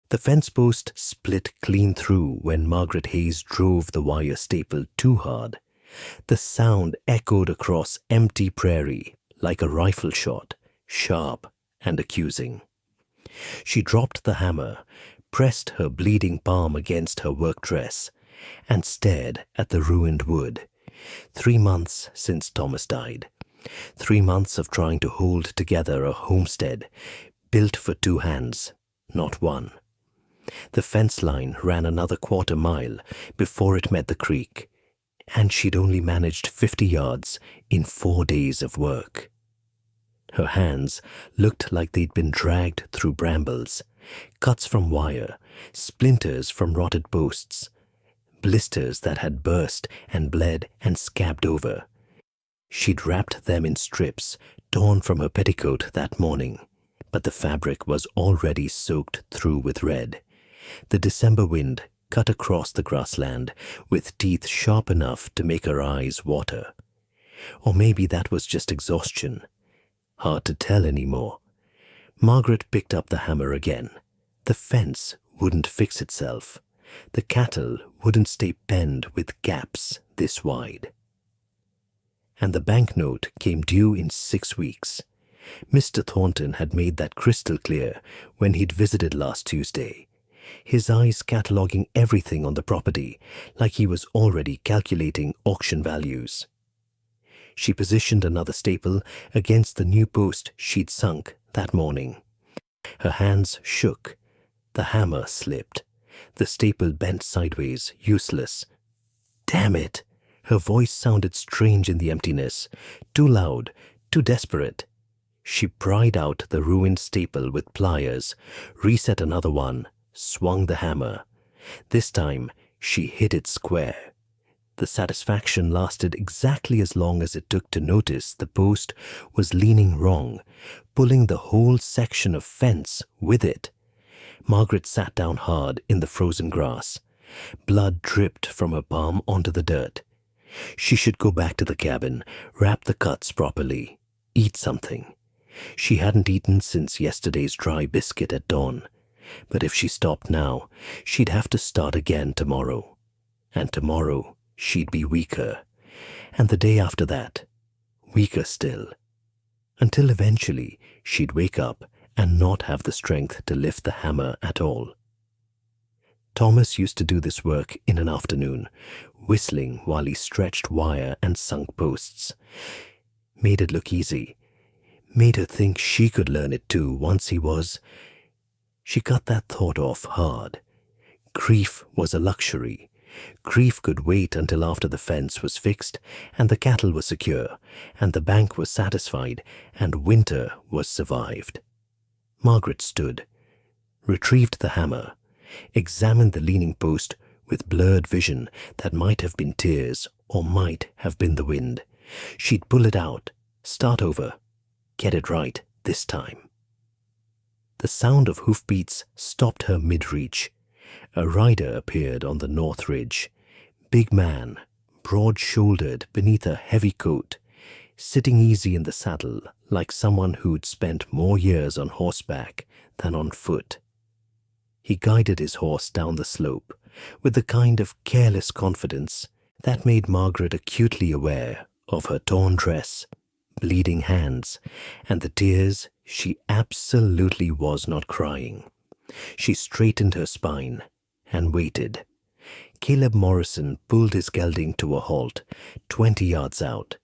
The fence post split clean through when Margaret Hayes drove the wire staple too hard. The sound echoed across empty prairie like a rifle shot, sharp and accusing. She dropped the hammer, pressed her bleeding palm against her work dress, and stared at the ruined wood. 3 months since Thomas died. 3 months of trying to hold together a homestead built for 2 hands, not one. The fence line ran another quarter-mile before it met the creek, and she'd only managed 50 yards in 4 days of work. Her hands looked like they'd been dragged through brambles, cuts from wire, splinters from rotted posts, blisters that had burst and bled and scabbed over. She'd wrapped them in strips torn from her petticoat that morning, but the fabric was already soaked through with red. The December wind cut across the grassland with teeth sharp enough to make her eyes water. Or maybe that was just exhaustion. Hard to tell anymore. Margaret picked up the hammer again. The fence wouldn't fix itself. The cattle wouldn't stay penned with gaps this wide. And the banknote came due in 6 weeks. Mr. Thornton had made that crystal clear when he'd visited last Tuesday, his eyes cataloguing everything on the property like he was already calculating auction values. She positioned another staple against the new post she'd sunk that morning. Her hands shook. The hammer slipped. The staple bent sideways, useless. Damn it! Her voice sounded strange in the emptiness, too loud, too desperate. She pried out the ruined staple with pliers, reset another one, swung the hammer. This time, she hit it square. The satisfaction lasted exactly as long as it took to notice the post was leaning wrong, pulling the whole section of fence with it. Margaret sat down hard in the frozen grass. Blood dripped from her palm onto the dirt. She should go back to the cabin, wrap the cuts properly, eat something. She hadn't eaten since yesterday's dry biscuit at dawn. But if she stopped now, she'd have to start again tomorrow. And tomorrow, she'd be weaker. And the day after that, weaker still. Until eventually, she'd wake up and not have the strength to lift the hammer at all. Thomas used to do this work in an afternoon, whistling while he stretched wire and sunk posts. Made it look easy. Made her think she could learn it too once he was. She cut that thought off hard. Grief was a luxury. Grief could wait until after the fence was fixed and the cattle were secure and the bank was satisfied and winter was survived. Margaret stood, retrieved the hammer, examined the leaning post with blurred vision that might have been tears or might have been the wind. She'd pull it out, start over, get it right this time. The sound of hoofbeats stopped her mid-reach. A rider appeared on the north ridge. Big man, broad-shouldered beneath a heavy coat, sitting easy in the saddle like someone who'd spent more years on horseback than on foot. He guided his horse down the slope with the kind of careless confidence that made Margaret acutely aware of her torn dress, bleeding hands, and the tears she absolutely was not crying. She straightened her spine and waited. Caleb Morrison pulled his gelding to a halt 20 yards out,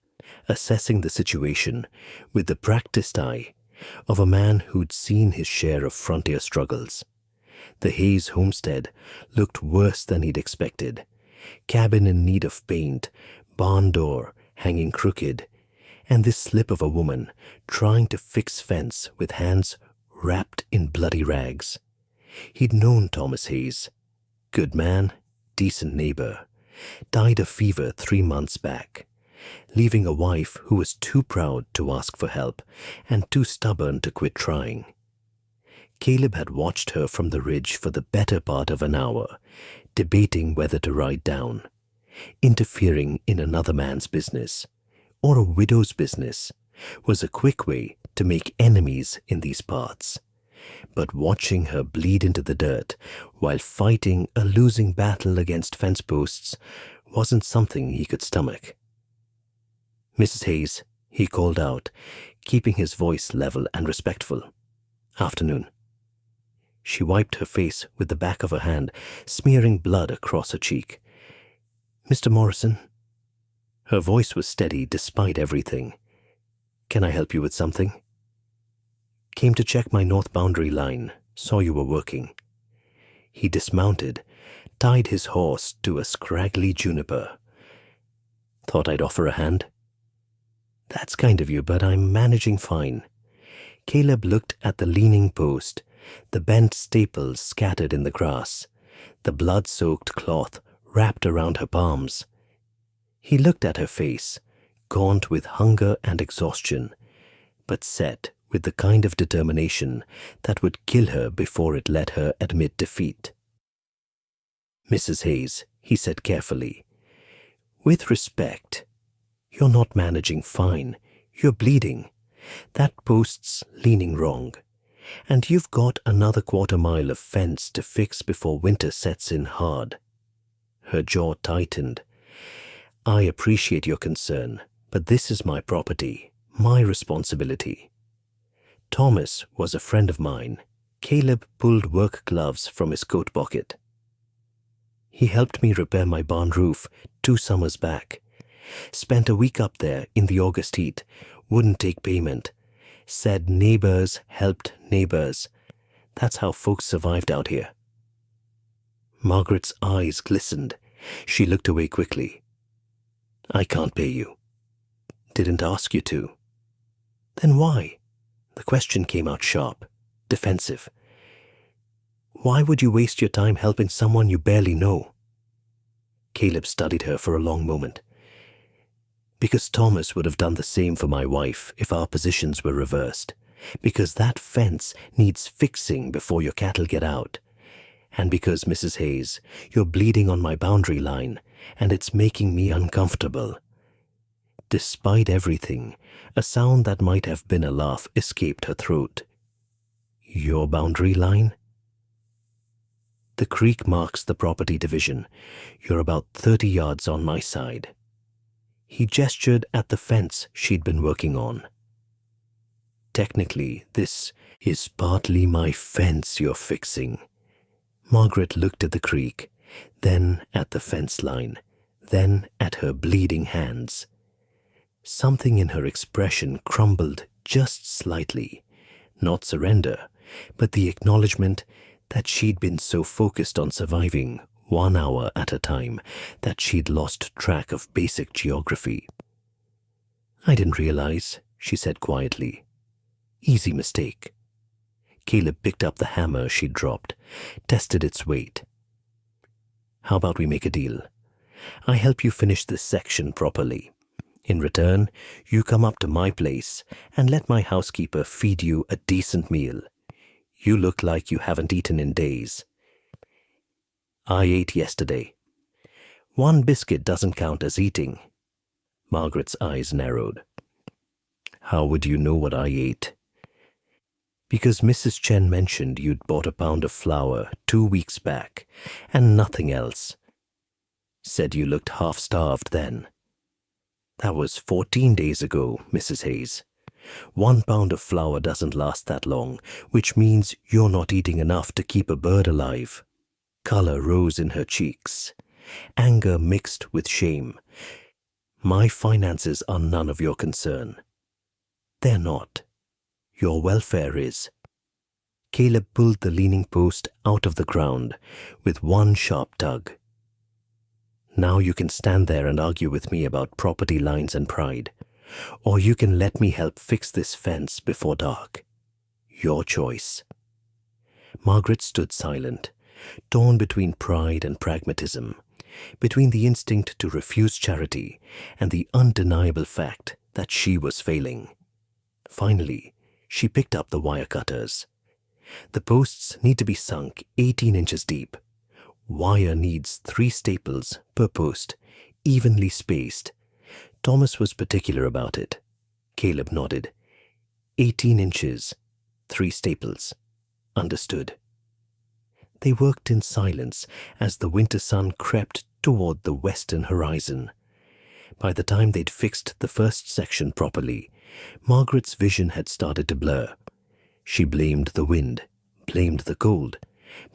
assessing the situation with the practiced eye of a man who'd seen his share of frontier struggles. The Hayes homestead looked worse than he'd expected. Cabin in need of paint, barn door hanging crooked, and this slip of a woman trying to fix fence with hands wrapped in bloody rags. He'd known Thomas Hayes. Good man, decent neighbor. Died of fever 3 months back, leaving a wife who was too proud to ask for help and too stubborn to quit trying. Caleb had watched her from the ridge for the better part of an hour, debating whether to ride down, interfering in another man's business, or a widow's business, was a quick way to make enemies in these parts. but watching her bleed into the dirt while fighting a losing battle against fence posts wasn't something he could stomach. "Mrs. Hayes," he called out, keeping his voice level and respectful. "Afternoon." She wiped her face with the back of her hand, smearing blood across her cheek. "Mr. Morrison?" Her voice was steady despite everything. "Can I help you with something?" "Came to check my north boundary line. Saw you were working." He dismounted, tied his horse to a scraggly juniper. "Thought I'd offer a hand." "That's kind of you, but I'm managing fine." Caleb looked at the leaning post, the bent staples scattered in the grass, the blood-soaked cloth wrapped around her palms. He looked at her face, gaunt with hunger and exhaustion, but set with the kind of determination that would kill her before it let her admit defeat. "Mrs. Hayes," he said carefully, "with respect, you're not managing fine. You're bleeding. That post's leaning wrong. And you've got another quarter-mile of fence to fix before winter sets in hard." Her jaw tightened. "I appreciate your concern, but this is my property, my responsibility." Thomas was a friend of mine. Caleb pulled work gloves from his coat pocket. "He helped me repair my barn roof 2 summers back. Spent a week up there in the August heat. Wouldn't take payment. Said neighbors helped neighbors. That's how folks survived out here." Margaret's eyes glistened. She looked away quickly. "I can't pay you." "Didn't ask you to." "Then why?" The question came out sharp, defensive. "Why would you waste your time helping someone you barely know?" Caleb studied her for a long moment. "Because Thomas would have done the same for my wife if our positions were reversed. Because that fence needs fixing before your cattle get out. And because, Mrs. Hayes, you're bleeding on my boundary line, and it's making me uncomfortable." Despite everything, a sound that might have been a laugh escaped her throat. "Your boundary line?" "The creek marks the property division. You're about 30 yards on my side." He gestured at the fence she'd been working on. "Technically, this is partly my fence you're fixing." Margaret looked at the creek, then at the fence line, then at her bleeding hands. Something in her expression crumbled just slightly. Not surrender, but the acknowledgement that she'd been so focused on surviving 1 hour at a time that she'd lost track of basic geography. "I didn't realize," she said quietly. "Easy mistake." Caleb picked up the hammer she'd dropped, tested its weight. "How about we make a deal? I help you finish this section properly. In return, you come up to my place and let my housekeeper feed you a decent meal. You look like you haven't eaten in days." "I ate yesterday." "1 biscuit doesn't count as eating." Margaret's eyes narrowed. "How would you know what I ate?" "Because Mrs. Chen mentioned you'd bought a pound of flour 2 weeks back, and nothing else. Said you looked half-starved then." "That was 14 days ago, Mrs. Hayes. 1 pound of flour doesn't last that long, which means you're not eating enough to keep a bird alive." Color rose in her cheeks, anger mixed with shame. "My finances are none of your concern." "They're not. Your welfare is." Caleb pulled the leaning post out of the ground with 1 sharp tug. "Now you can stand there and argue with me about property lines and pride, or you can let me help fix this fence before dark. Your choice." Margaret stood silent, torn between pride and pragmatism, between the instinct to refuse charity and the undeniable fact that she was failing. Finally, she picked up the wire cutters. The posts need to be sunk 18 inches deep. Wire needs 3 staples per post, evenly spaced. Thomas was particular about it. Caleb nodded. 18 inches, 3 staples. understood. They worked in silence as the winter sun crept toward the western horizon. By the time they'd fixed the first section properly, Margaret's vision had started to blur. She blamed the wind, blamed the cold,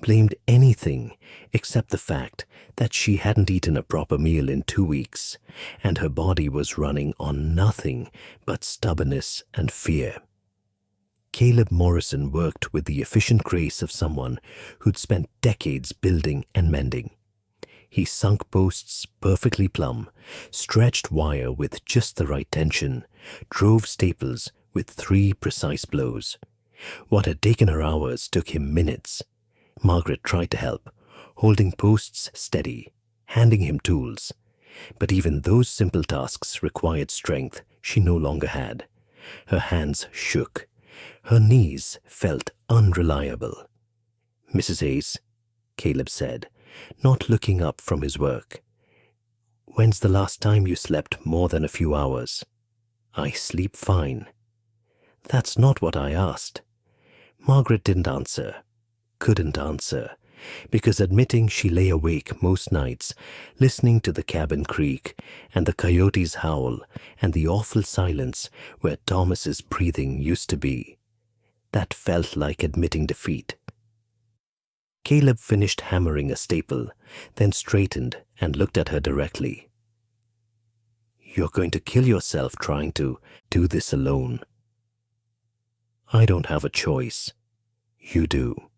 blamed anything except the fact that she hadn't eaten a proper meal in 2 weeks, and her body was running on nothing but stubbornness and fear. Caleb Morrison worked with the efficient grace of someone who'd spent decades building and mending. He sunk posts perfectly plumb, stretched wire with just the right tension, drove staples with 3 precise blows. What had taken her hours took him minutes. Margaret tried to help, holding posts steady, handing him tools. But even those simple tasks required strength she no longer had. Her hands shook. Her knees felt unreliable. "Mrs. Hayes," Caleb said, not looking up from his work, "when's the last time you slept more than a few hours?" "I sleep fine." "That's not what I asked." Margaret didn't answer, couldn't answer, because admitting she lay awake most nights, listening to the cabin creak and the coyotes howl and the awful silence where Thomas's breathing used to be, that felt like admitting defeat. Caleb finished hammering a staple, then straightened and looked at her directly. "You're going to kill yourself trying to do this alone." "I don't have a choice." "You do.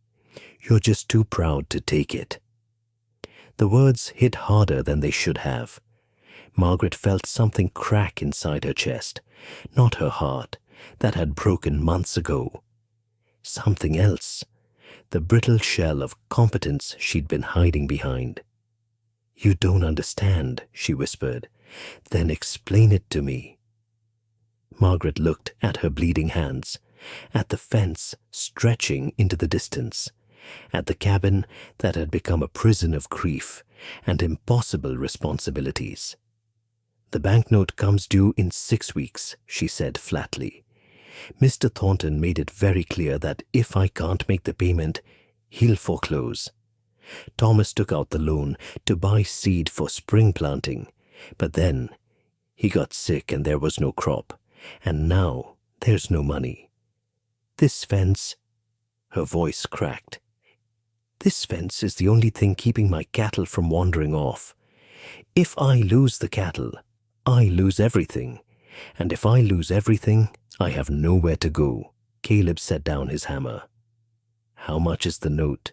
You're just too proud to take it." The words hit harder than they should have. Margaret felt something crack inside her chest, not her heart, that had broken months ago. Something else, the brittle shell of competence she'd been hiding behind. "You don't understand," she whispered. "Then explain it to me." Margaret looked at her bleeding hands, at the fence stretching into the distance, at the cabin that had become a prison of grief and impossible responsibilities. "The banknote comes due in 6 weeks," she said flatly. "Mr. Thornton made it very clear that if I can't make the payment, he'll foreclose. Thomas took out the loan to buy seed for spring planting, but then he got sick and there was no crop, and now there's no money. This fence," her voice cracked, "this fence is the only thing keeping my cattle from wandering off. If I lose the cattle, I lose everything. And if I lose everything, I have nowhere to go." Caleb set down his hammer. "How much is the note?"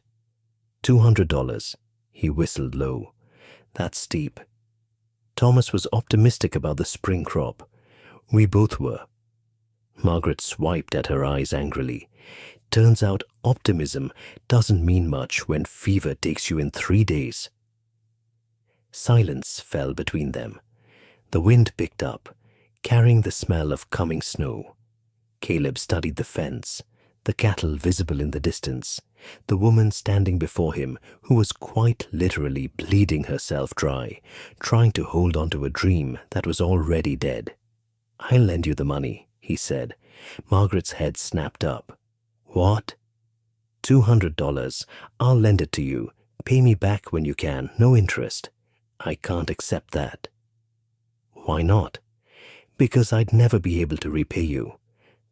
$200. He whistled low. "That's steep." Thomas was optimistic about the spring crop. We both were. Margaret swiped at her eyes angrily. Turns out optimism doesn't mean much when fever takes you in 3 days. Silence fell between them. The wind picked up, carrying the smell of coming snow. Caleb studied the fence, the cattle visible in the distance, the woman standing before him who was quite literally bleeding herself dry, trying to hold on to a dream that was already dead. "I'll lend you the money," he said. Margaret's head snapped up. "What?" $200. I'll lend it to you. Pay me back when you can, no interest." "I can't accept that." "Why not?" "Because I'd never be able to repay you."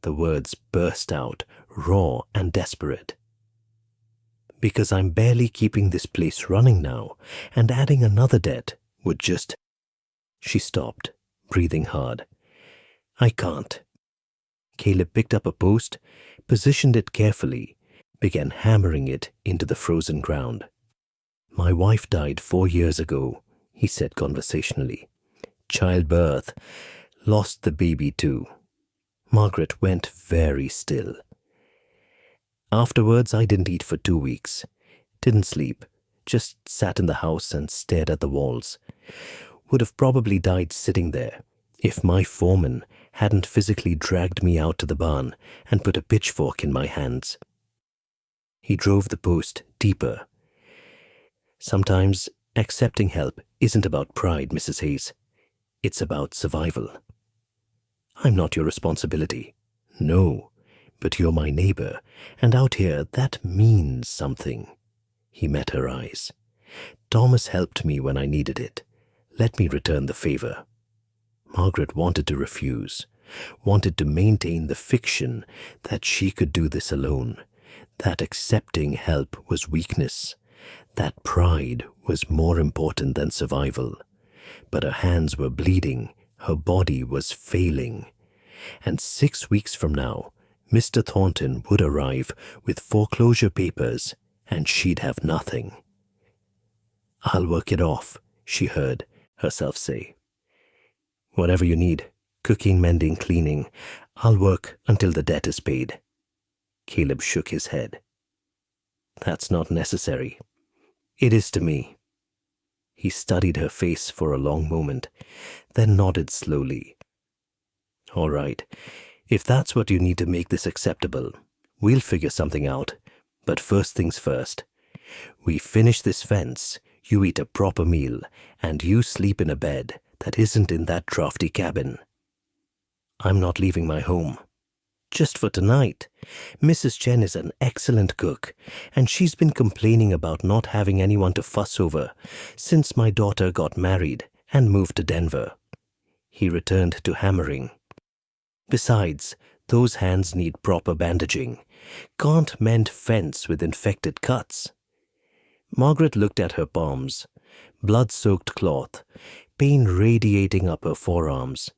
The words burst out, raw and desperate. "Because I'm barely keeping this place running now, and adding another debt would just—" She stopped, breathing hard. "I can't." Caleb picked up a post, positioned it carefully, began hammering it into the frozen ground. "My wife died 4 years ago," he said conversationally. "Childbirth. Lost the baby too." Margaret went very still. "Afterwards, I didn't eat for 2 weeks. Didn't sleep. Just sat in the house and stared at the walls. Would have probably died sitting there if my foreman hadn't physically dragged me out to the barn and put a pitchfork in my hands." He drove the post deeper. "Sometimes accepting help isn't about pride, Mrs. Hayes. It's about survival." "I'm not your responsibility." "No, But you're my neighbor, and out here that means something. He met her eyes. Thomas helped me when I needed it. Let me return the favor. Margaret wanted to refuse, wanted to maintain the fiction that she could do this alone, that accepting help was weakness, that pride was more important than survival. But her hands were bleeding, her body was failing. And 6 weeks from now, Mr. Thornton would arrive with foreclosure papers, and she'd have nothing. "I'll work it off," she heard herself say. "Whatever you need, cooking, mending, cleaning, I'll work until the debt is paid." Caleb shook his head. "That's not necessary. It is to me." He studied her face for a long moment, then nodded slowly. "All right, if that's what you need to make this acceptable, we'll figure something out. But first things first. We finish this fence, you eat a proper meal, and you sleep in a bed that isn't in that drafty cabin. I'm not leaving my home. Just for tonight. Mrs. Chen is an excellent cook, and she's been complaining about not having anyone to fuss over since my daughter got married and moved to Denver." He returned to hammering. "Besides, those hands need proper bandaging. Can't mend fence with infected cuts." Margaret looked at her palms, blood-soaked cloth, pain radiating up her forearms.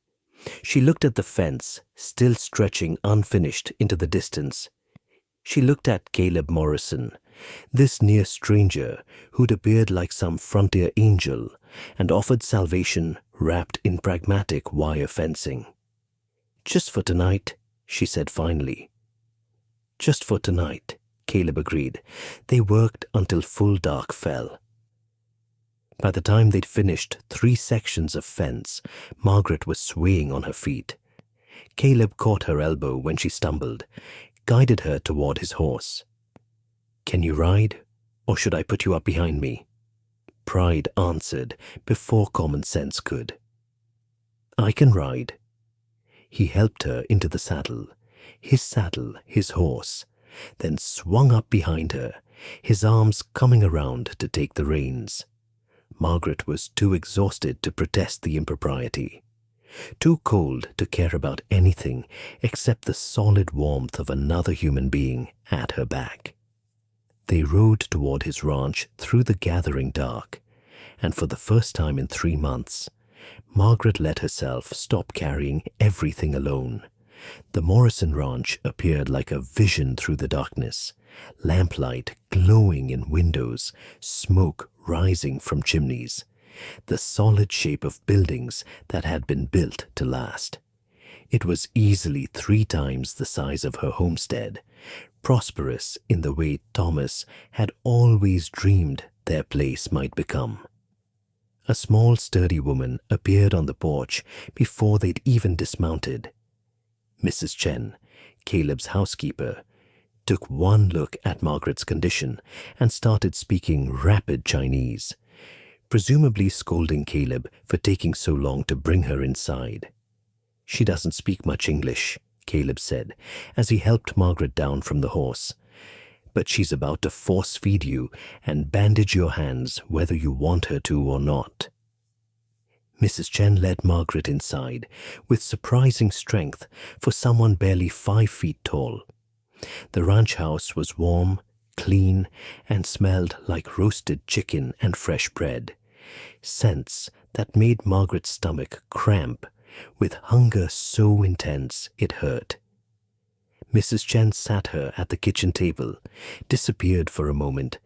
She looked at the fence, still stretching unfinished into the distance. She looked at Caleb Morrison, this near stranger who'd appeared like some frontier angel and offered salvation wrapped in pragmatic wire fencing. "Just for tonight," she said finally. "Just for tonight," Caleb agreed. They worked until full dark fell. By the time they'd finished 3 sections of fence, Margaret was swaying on her feet. Caleb caught her elbow when she stumbled, guided her toward his horse. "Can you ride, or should I put you up behind me?" Pride answered before common sense could. "I can ride." He helped her into the saddle, his horse, then swung up behind her, his arms coming around to take the reins. Margaret was too exhausted to protest the impropriety, too cold to care about anything except the solid warmth of another human being at her back. They rode toward his ranch through the gathering dark, and for the first time in 3 months, Margaret let herself stop carrying everything alone. The Morrison Ranch appeared like a vision through the darkness, lamplight glowing in windows, smoke rising from chimneys, the solid shape of buildings that had been built to last. It was easily 3 times the size of her homestead, prosperous in the way Thomas had always dreamed their place might become. A small, sturdy woman appeared on the porch before they'd even dismounted. Mrs. Chen, Caleb's housekeeper, took one look at Margaret's condition and started speaking rapid Chinese, presumably scolding Caleb for taking so long to bring her inside. "She doesn't speak much English," Caleb said as he helped Margaret down from the horse. "But she's about to force-feed you and bandage your hands whether you want her to or not." Mrs. Chen led Margaret inside with surprising strength for someone barely 5 feet tall. The ranch house was warm, clean, and smelled like roasted chicken and fresh bread, scents that made Margaret's stomach cramp with hunger so intense it hurt. Mrs. Chen sat her at the kitchen table, disappeared for a moment,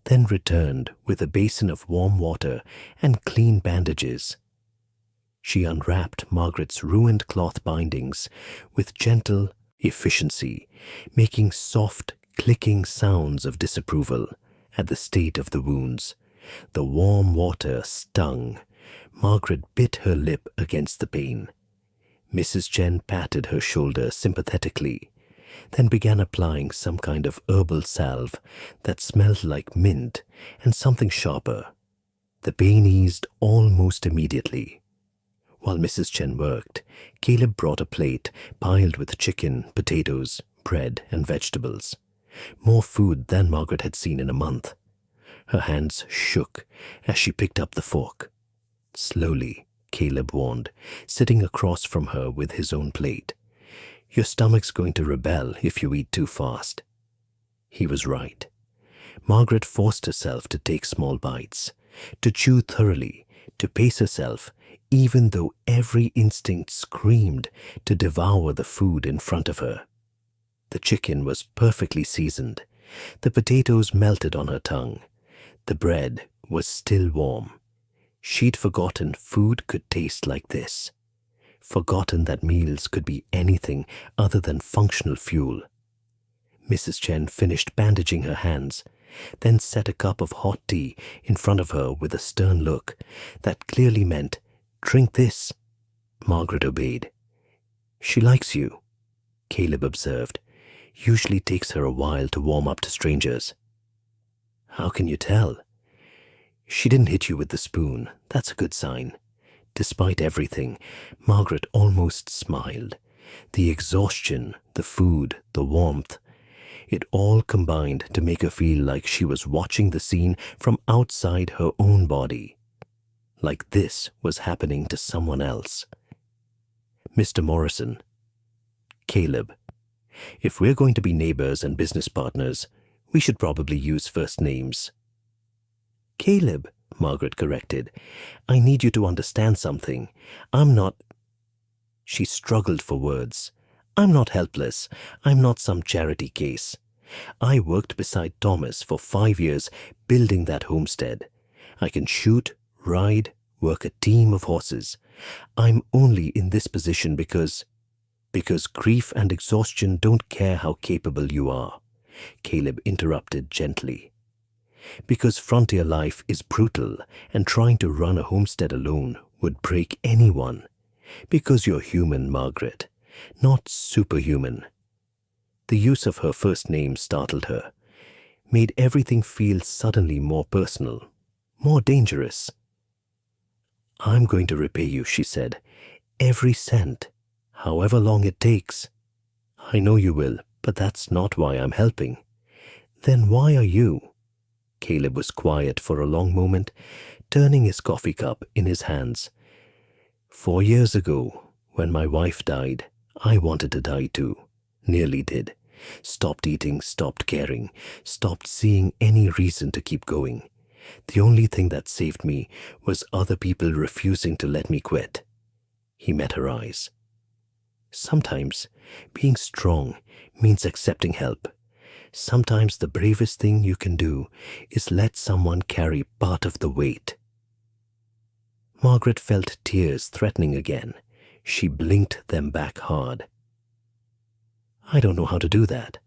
then returned with a basin of warm water and clean bandages. She unwrapped Margaret's ruined cloth bindings with gentle efficiency, making soft, clicking sounds of disapproval at the state of the wounds. The warm water stung. Margaret bit her lip against the pain. Mrs. Chen patted her shoulder sympathetically, then began applying some kind of herbal salve that smelled like mint and something sharper. The pain eased almost immediately. While Mrs. Chen worked, Caleb brought a plate piled with chicken, potatoes, bread and vegetables. More food than Margaret had seen in a month. Her hands shook as she picked up the fork. Slowly, Caleb warned, sitting across from her with his own plate. Your stomach's going to rebel if you eat too fast. He was right. Margaret forced herself to take small bites, to chew thoroughly, to pace herself, even though every instinct screamed to devour the food in front of her. The chicken was perfectly seasoned. The potatoes melted on her tongue. The bread was still warm. She'd forgotten food could taste like this. Forgotten that meals could be anything other than functional fuel. Mrs. Chen finished bandaging her hands, then set a cup of hot tea in front of her with a stern look that clearly meant, "Drink this." Margaret obeyed. "She likes you," Caleb observed. "Usually takes her a while to warm up to strangers." "How can you tell?" "She didn't hit you with the spoon. That's a good sign." Despite everything, Margaret almost smiled. The exhaustion, the food, the warmth, it all combined to make her feel like she was watching the scene from outside her own body. Like this was happening to someone else. "Mr. Morrison." "Caleb. If we're going to be neighbors and business partners, we should probably use first names." "Caleb," Margaret corrected. "I need you to understand something. I'm not—" She struggled for words. "I'm not helpless. I'm not some charity case. I worked beside Thomas for 5 years building that homestead. I can shoot, ride, work a team of horses. I'm only in this position because grief and exhaustion don't care how capable you are," Caleb interrupted gently. "Because frontier life is brutal and trying to run a homestead alone would break anyone. Because you're human, Margaret, not superhuman." The use of her first name startled her, made everything feel suddenly more personal, more dangerous. "I'm going to repay you," she said. "Every cent, however long it takes." "I know you will, but that's not why I'm helping." "Then why are you?" Caleb was quiet for a long moment, turning his coffee cup in his hands. 4 years ago, when my wife died, I wanted to die too. Nearly did. Stopped eating, stopped caring, stopped seeing any reason to keep going. The only thing that saved me was other people refusing to let me quit. He met her eyes. Sometimes being strong means accepting help. Sometimes the bravest thing you can do is let someone carry part of the weight. Margaret felt tears threatening again. She blinked them back hard. "I don't know how to do that.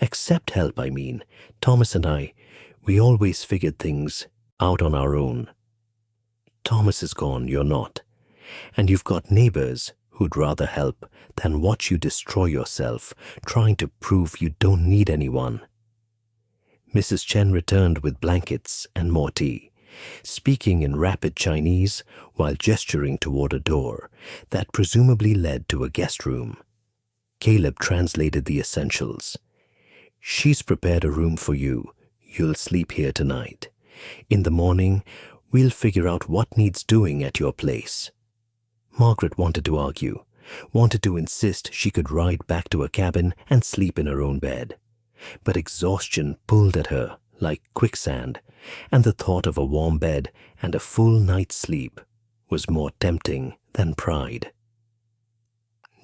Accept help, I mean. Thomas and I, we always figured things out on our own. Thomas is gone, you're not. And you've got neighbors who'd rather help than watch you destroy yourself, trying to prove you don't need anyone." Mrs. Chen returned with blankets and more tea, speaking in rapid Chinese while gesturing toward a door that presumably led to a guest room. Caleb translated the essentials. "She's prepared a room for you. You'll sleep here tonight. In the morning, we'll figure out what needs doing at your place." Margaret wanted to argue, wanted to insist she could ride back to her cabin and sleep in her own bed. But exhaustion pulled at her like quicksand, and the thought of a warm bed and a full night's sleep was more tempting than pride.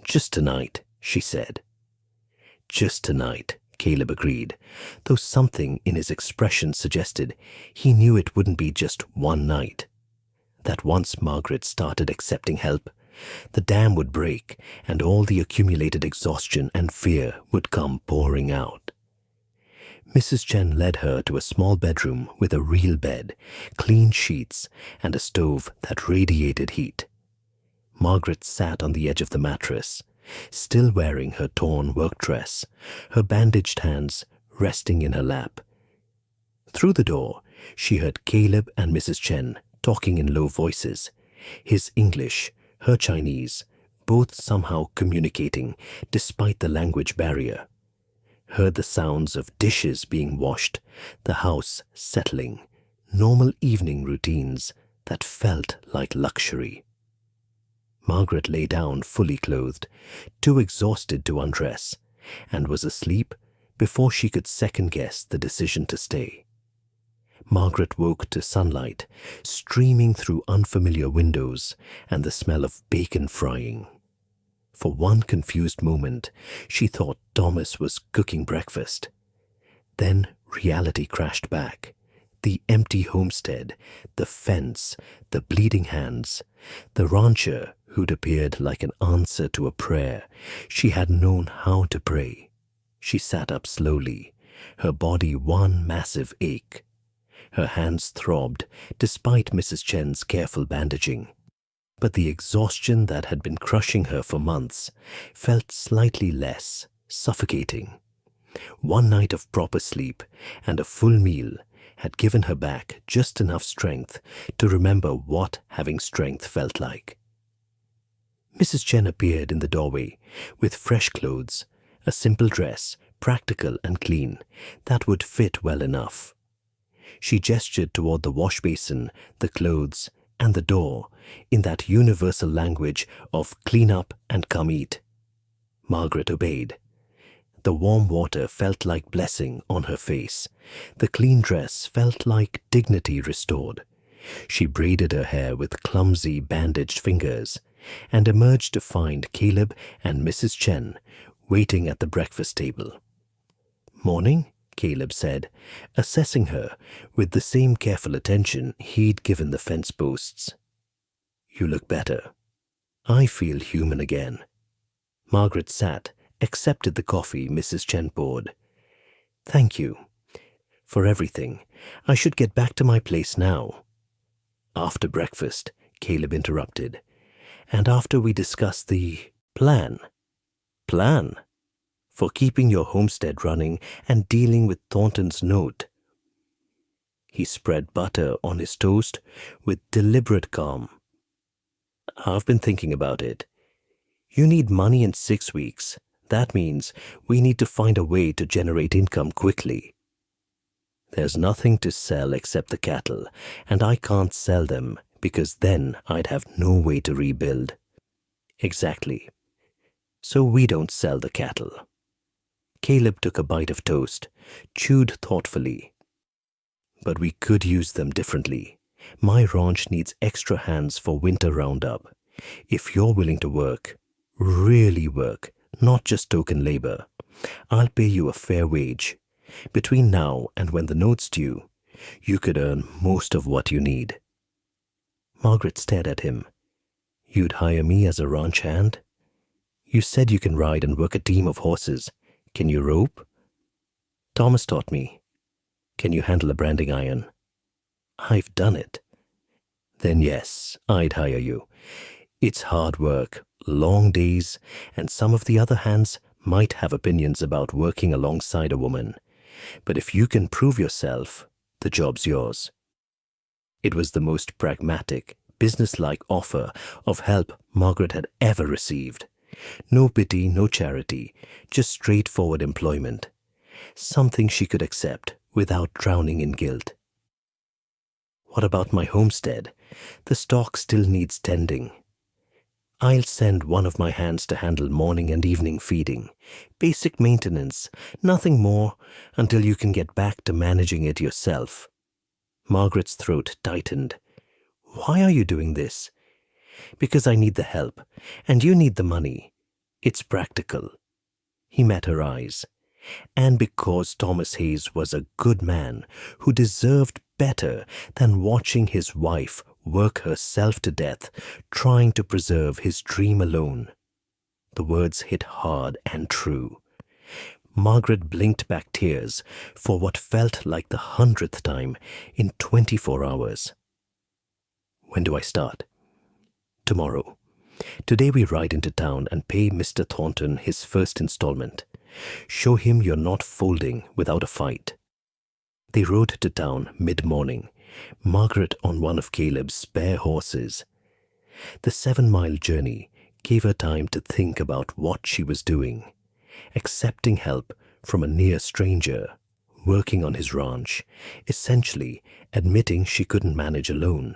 "Just tonight," she said. "Just tonight," Caleb agreed, though something in his expression suggested he knew it wouldn't be just one night. That once Margaret started accepting help, the dam would break and all the accumulated exhaustion and fear would come pouring out. Mrs. Chen led her to a small bedroom with a real bed, clean sheets, and a stove that radiated heat. Margaret sat on the edge of the mattress, still wearing her torn work dress, her bandaged hands resting in her lap. Through the door, she heard Caleb and Mrs. Chen talking in low voices, his English, her Chinese, both somehow communicating despite the language barrier. heard the sounds of dishes being washed, the house settling, normal evening routines that felt like luxury. Margaret lay down fully clothed, too exhausted to undress, and was asleep before she could second-guess the decision to stay. Margaret woke to sunlight streaming through unfamiliar windows and the smell of bacon frying. For one confused moment, she thought Thomas was cooking breakfast. Then reality crashed back. The empty homestead, the fence, the bleeding hands, the rancher who'd appeared like an answer to a prayer she had known how to pray. She sat up slowly, her body one massive ache. Her hands throbbed despite Mrs. Chen's careful bandaging. But the exhaustion that had been crushing her for months felt slightly less, suffocating. One night of proper sleep and a full meal had given her back just enough strength to remember what having strength felt like. Mrs. Chen appeared in the doorway with fresh clothes, a simple dress, practical and clean, that would fit well enough. She gestured toward the wash basin, the clothes, and the door in that universal language of clean up and come eat. Margaret obeyed. The warm water felt like blessing on her face. The clean dress felt like dignity restored. She braided her hair with clumsy, bandaged fingers and emerged to find Caleb and Mrs. Chen waiting at the breakfast table. "Morning," Caleb said, assessing her with the same careful attention he'd given the fence posts. "You look better. I feel human again." Margaret sat, accepted the coffee Mrs. Chen poured. "Thank you for everything. I should get back to my place now." After breakfast, Caleb interrupted. "And after we discuss the plan." "Plan? For keeping your homestead running and dealing with Thornton's note." He spread butter on his toast with deliberate calm. "I've been thinking about it. You need money in 6 weeks. That means we need to find a way to generate income quickly. There's nothing to sell except the cattle, and I can't sell them because then I'd have no way to rebuild." "Exactly. So we don't sell the cattle." Caleb took a bite of toast, chewed thoughtfully. "But we could use them differently. My ranch needs extra hands for winter roundup. If you're willing to work, really work, not just token labor, I'll pay you a fair wage. Between now and when the note's due, you could earn most of what you need." Margaret stared at him. "You'd hire me as a ranch hand? You said you can ride and work a team of horses. Can you rope?" "Thomas taught me." "Can you handle a branding iron?" "I've done it." "Then yes, I'd hire you. It's hard work, long days, and some of the other hands might have opinions about working alongside a woman. But if you can prove yourself, the job's yours." It was the most pragmatic, businesslike offer of help Margaret had ever received. No pity, no charity, just straightforward employment. Something she could accept without drowning in guilt. "What about my homestead? The stock still needs tending." "I'll send one of my hands to handle morning and evening feeding. Basic maintenance, nothing more until you can get back to managing it yourself." Margaret's throat tightened. "Why are you doing this?" "Because I need the help, and you need the money. It's practical." He met her eyes. "And because Thomas Hayes was a good man who deserved better than watching his wife work herself to death trying to preserve his dream alone." The words hit hard and true. Margaret blinked back tears for what felt like the 100th time in 24 hours. "When do I start?" "Tomorrow. Today we ride into town and pay Mr. Thornton his first installment. Show him you're not folding without a fight." They rode to town mid-morning, Margaret on one of Caleb's spare horses. The 7-mile journey gave her time to think about what she was doing. Accepting help from a near stranger working on his ranch, essentially admitting she couldn't manage alone.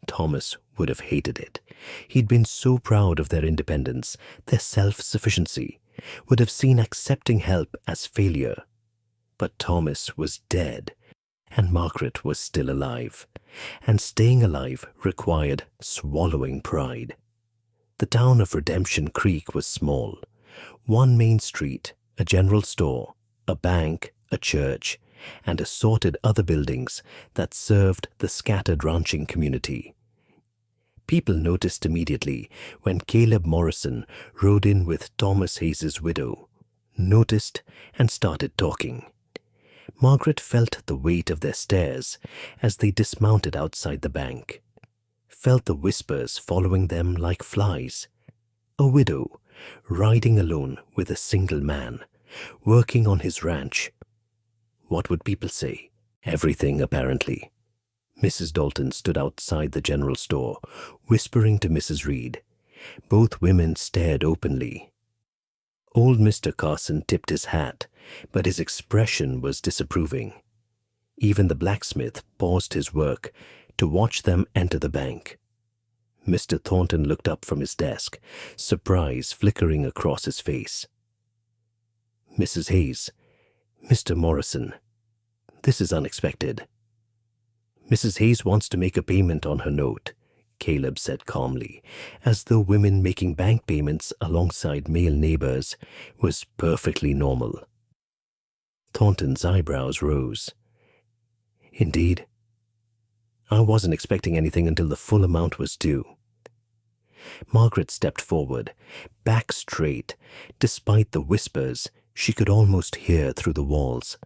Thomas would have hated it. He'd been so proud of their independence, their self-sufficiency, would have seen accepting help as failure. But Thomas was dead, and Margaret was still alive, and staying alive required swallowing pride. The town of Redemption Creek was small. One main street, a general store, a bank, a church, and assorted other buildings that served the scattered ranching community. People noticed immediately when Caleb Morrison rode in with Thomas Hayes's widow, noticed and started talking. Margaret felt the weight of their stares as they dismounted outside the bank, felt the whispers following them like flies. A widow, riding alone with a single man, working on his ranch. What would people say? Everything, apparently. Mrs. Dalton stood outside the general store, whispering to Mrs. Reed. Both women stared openly. Old Mr. Carson tipped his hat, but his expression was disapproving. Even the blacksmith paused his work to watch them enter the bank. Mr. Thornton looked up from his desk, surprise flickering across his face. Mrs. Hayes, Mr. Morrison, this is unexpected. Mrs. Hayes wants to make a payment on her note, Caleb said calmly, as though women making bank payments alongside male neighbors was perfectly normal. Thornton's eyebrows rose. Indeed. I wasn't expecting anything until the full amount was due. Margaret stepped forward, back straight. Despite the whispers, she could almost hear through the walls.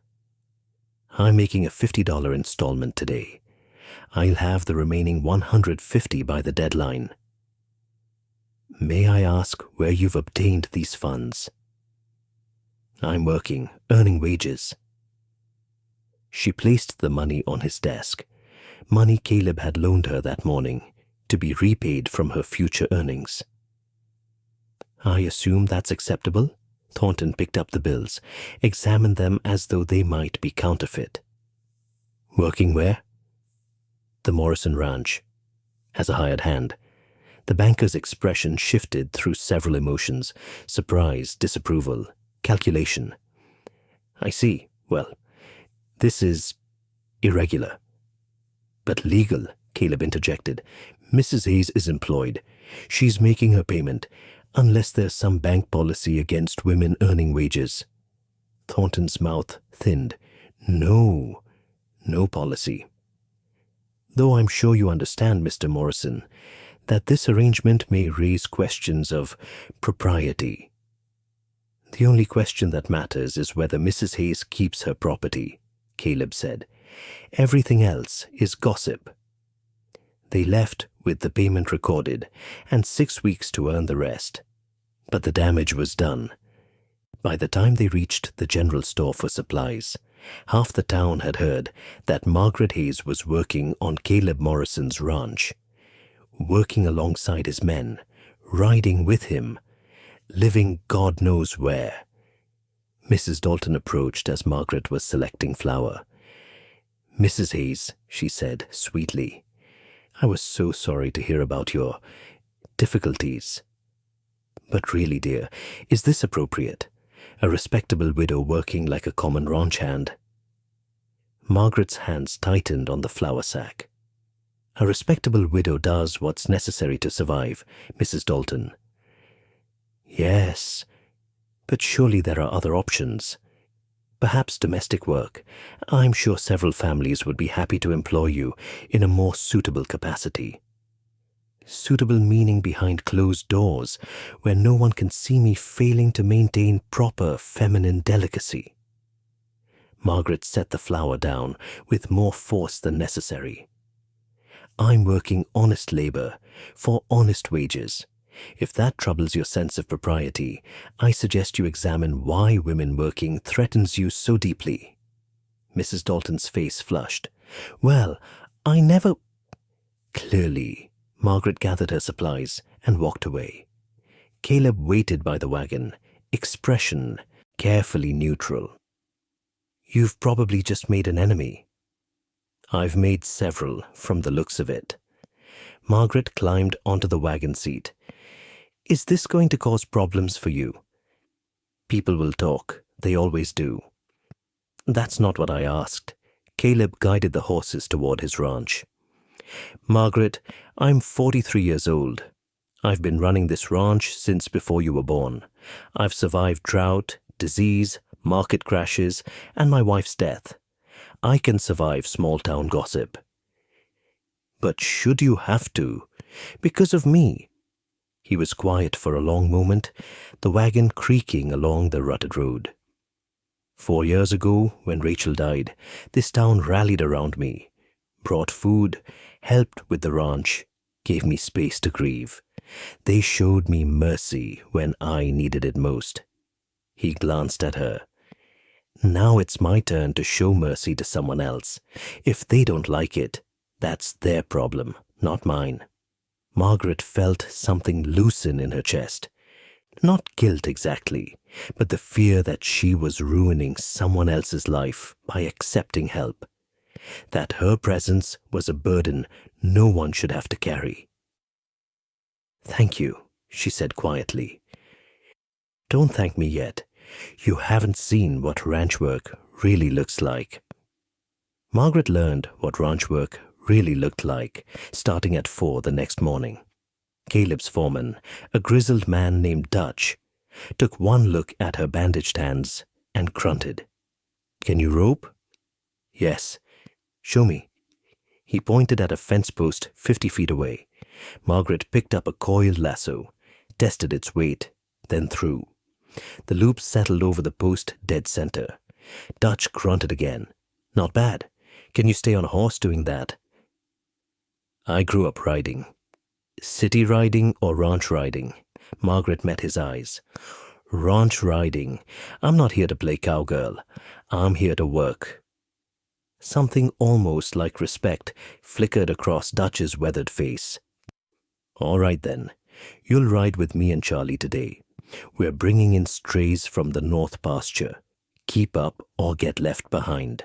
I'm making a $50 installment today. I'll have the remaining $150 by the deadline. May I ask where you've obtained these funds? I'm working, earning wages. She placed the money on his desk, money Caleb had loaned her that morning, to be repaid from her future earnings. I assume that's acceptable? Thornton picked up the bills, examined them as though they might be counterfeit. Working where? The Morrison Ranch. As a hired hand. The banker's expression shifted through several emotions: surprise, disapproval, calculation. I see. Well, this is irregular. But legal, Caleb interjected. Mrs. Hayes is employed. She's making her payment, unless there's some bank policy against women earning wages. Thornton's mouth thinned. No policy. Though I'm sure you understand, Mr. Morrison, that this arrangement may raise questions of propriety. The only question that matters is whether Mrs. Hayes keeps her property, Caleb said. Everything else is gossip. They left with the payment recorded and 6 weeks to earn the rest. But the damage was done. By the time they reached the general store for supplies, half the town had heard that Margaret Hayes was working on Caleb Morrison's ranch, working alongside his men, riding with him, living God knows where. Mrs. Dalton approached as Margaret was selecting flour. Mrs. Hayes, she said sweetly, I was so sorry to hear about your difficulties. But really, dear, is this appropriate? A respectable widow working like a common ranch hand? Margaret's hands tightened on the flour sack. A respectable widow does what's necessary to survive, Mrs. Dalton. Yes, but surely there are other options. Perhaps domestic work. I'm sure several families would be happy to employ you in a more suitable capacity. Suitable meaning behind closed doors, where no one can see me failing to maintain proper feminine delicacy. Margaret set the flour down with more force than necessary. I'm working honest labor for honest wages. If that troubles your sense of propriety, I suggest you examine why women working threatens you so deeply. Mrs. Dalton's face flushed. Well, I never... Clearly, Margaret gathered her supplies and walked away. Caleb waited by the wagon, expression carefully neutral. You've probably just made an enemy. I've made several, from the looks of it. Margaret climbed onto the wagon seat. Is this going to cause problems for you? People will talk. They always do. That's not what I asked. Caleb guided the horses toward his ranch. Margaret, I'm 43 years old. I've been running this ranch since before you were born. I've survived drought, disease, market crashes, and my wife's death. I can survive small-town gossip. But should you have to? Because of me. He was quiet for a long moment, the wagon creaking along the rutted road. 4 years ago, when Rachel died, this town rallied around me, brought food, helped with the ranch, gave me space to grieve. They showed me mercy when I needed it most. He glanced at her. Now it's my turn to show mercy to someone else. If they don't like it, that's their problem, not mine. Margaret felt something loosen in her chest. Not guilt exactly, but the fear that she was ruining someone else's life by accepting help. That her presence was a burden no one should have to carry. Thank you, she said quietly. Don't thank me yet. You haven't seen what ranch work really looks like. Margaret learned what ranch work really looked like, starting at 4 the next morning. Caleb's foreman, a grizzled man named Dutch, took one look at her bandaged hands and grunted. Can you rope? Yes. Show me. He pointed at a fence post 50 feet away. Margaret picked up a coiled lasso, tested its weight, then threw. The loop settled over the post dead center. Dutch grunted again. Not bad. Can you stay on a horse doing that? I grew up riding. City riding or ranch riding? Margaret met his eyes. Ranch riding. I'm not here to play cowgirl. I'm here to work. Something almost like respect flickered across Dutch's weathered face. All right then. You'll ride with me and Charlie today. We're bringing in strays from the north pasture. Keep up or get left behind.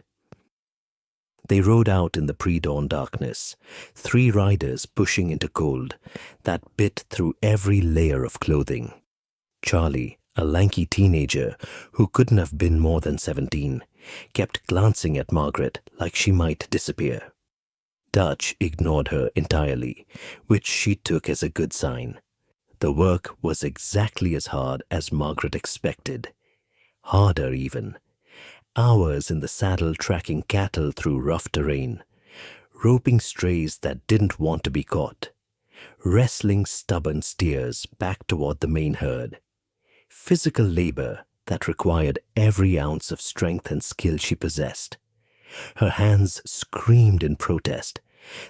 They rode out in the pre-dawn darkness, 3 riders pushing into cold that bit through every layer of clothing. Charlie, a lanky teenager who couldn't have been more than 17, kept glancing at Margaret like she might disappear. Dutch ignored her entirely, which she took as a good sign. The work was exactly as hard as Margaret expected. Harder even. Hours in the saddle tracking cattle through rough terrain, roping strays that didn't want to be caught, wrestling stubborn steers back toward the main herd. Physical labor that required every ounce of strength and skill she possessed. Her hands screamed in protest.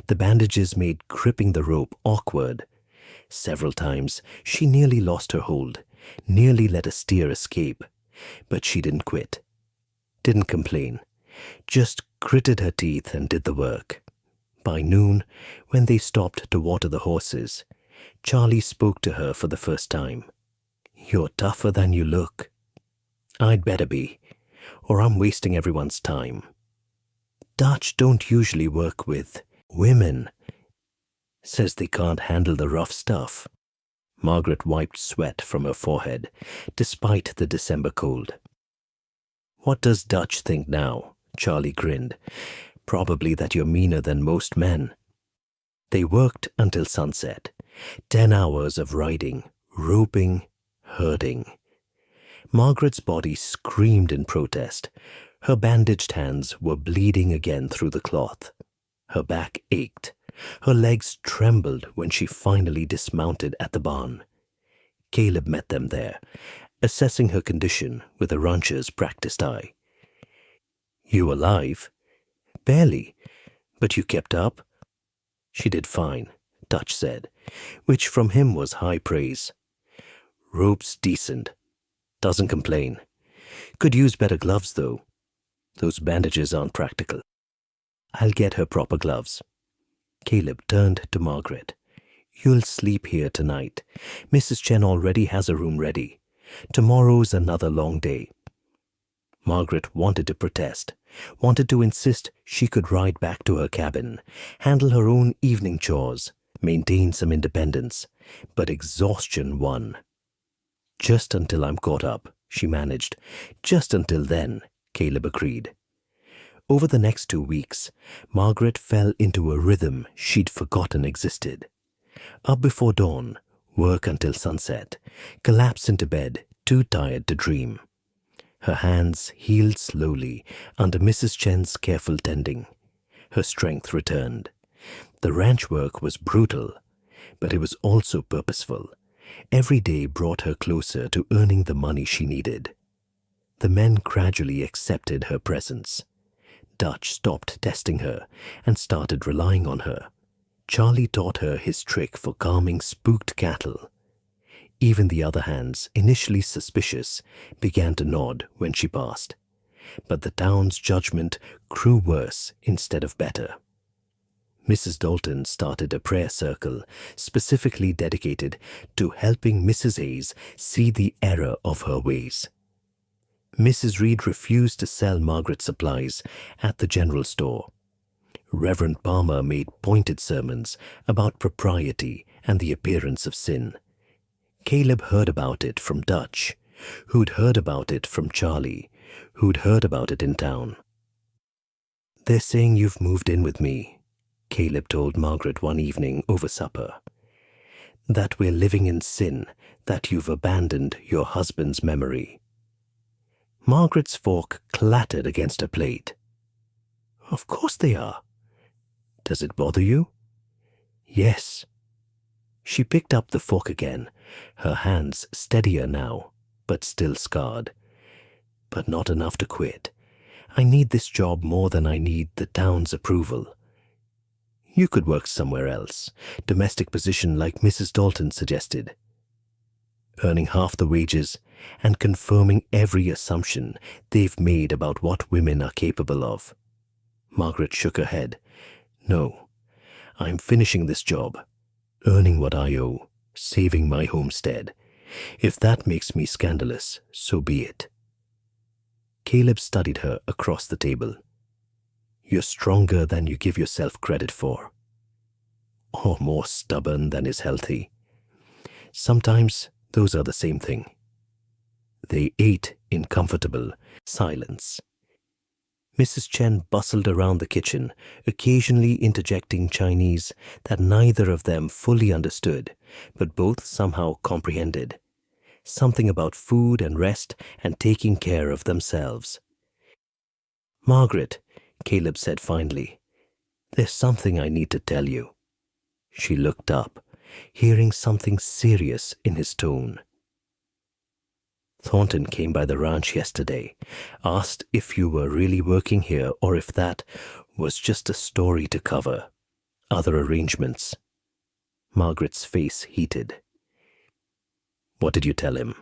The bandages made gripping the rope awkward. Several times she nearly lost her hold, nearly let a steer escape, but she didn't quit. Didn't complain, just gritted her teeth and did the work. By noon, when they stopped to water the horses, Charlie spoke to her for the first time. You're tougher than you look. I'd better be, or I'm wasting everyone's time. Dutch don't usually work with women. Says they can't handle the rough stuff. Margaret wiped sweat from her forehead, despite the December cold. What does Dutch think now? Charlie grinned. Probably that you're meaner than most men. They worked until sunset. 10 hours of riding, roping, herding. Margaret's body screamed in protest. Her bandaged hands were bleeding again through the cloth. Her back ached. Her legs trembled when she finally dismounted at the barn. Caleb met them there, assessing her condition with a rancher's practiced eye. You alive? Barely. But you kept up? She did fine, Dutch said, which from him was high praise. Rope's decent. Doesn't complain. Could use better gloves, though. Those bandages aren't practical. I'll get her proper gloves. Caleb turned to Margaret. You'll sleep here tonight. Mrs. Chen already has a room ready. Tomorrow's another long day. Margaret wanted to protest, wanted to insist she could ride back to her cabin, handle her own evening chores, maintain some independence, but exhaustion won. "Just until I'm caught up," she managed. "Just until then," Caleb agreed. Over the next 2 weeks, Margaret fell into a rhythm she'd forgotten existed. Up before dawn, work until sunset, collapse into bed, too tired to dream. Her hands healed slowly under Mrs. Chen's careful tending. Her strength returned. The ranch work was brutal, but it was also purposeful. Every day brought her closer to earning the money she needed. The men gradually accepted her presence. Dutch stopped testing her and started relying on her. Charlie taught her his trick for calming spooked cattle. Even the other hands, initially suspicious, began to nod when she passed. But the town's judgment grew worse instead of better. Mrs. Dalton started a prayer circle specifically dedicated to helping Mrs. Hayes see the error of her ways. Mrs. Reed refused to sell Margaret supplies at the general store. Reverend Palmer made pointed sermons about propriety and the appearance of sin. Caleb heard about it from Dutch, who'd heard about it from Charlie, who'd heard about it in town. "They're saying you've moved in with me," Caleb told Margaret one evening over supper. "That we're living in sin, that you've abandoned your husband's memory." Margaret's fork clattered against her plate. "Of course they are." "Does it bother you?" "Yes." She picked up the fork again, her hands steadier now, but still scarred. "But not enough to quit. I need this job more than I need the town's approval." "You could work somewhere else, domestic position like Mrs. Dalton suggested." Earning half the wages and confirming every assumption they've made about what women are capable of. Margaret shook her head. "No, I'm finishing this job, earning what I owe, saving my homestead. If that makes me scandalous, so be it." Caleb studied her across the table. "You're stronger than you give yourself credit for. Or more stubborn than is healthy. Sometimes those are the same thing." They ate in comfortable silence. Mrs. Chen bustled around the kitchen, occasionally interjecting Chinese that neither of them fully understood, but both somehow comprehended. Something about food and rest and taking care of themselves. "Margaret," Caleb said finally, "there's something I need to tell you." She looked up, hearing something serious in his tone. "Thornton came by the ranch yesterday, asked if you were really working here or if that was just a story to cover. Other arrangements." Margaret's face heated. "What did you tell him?"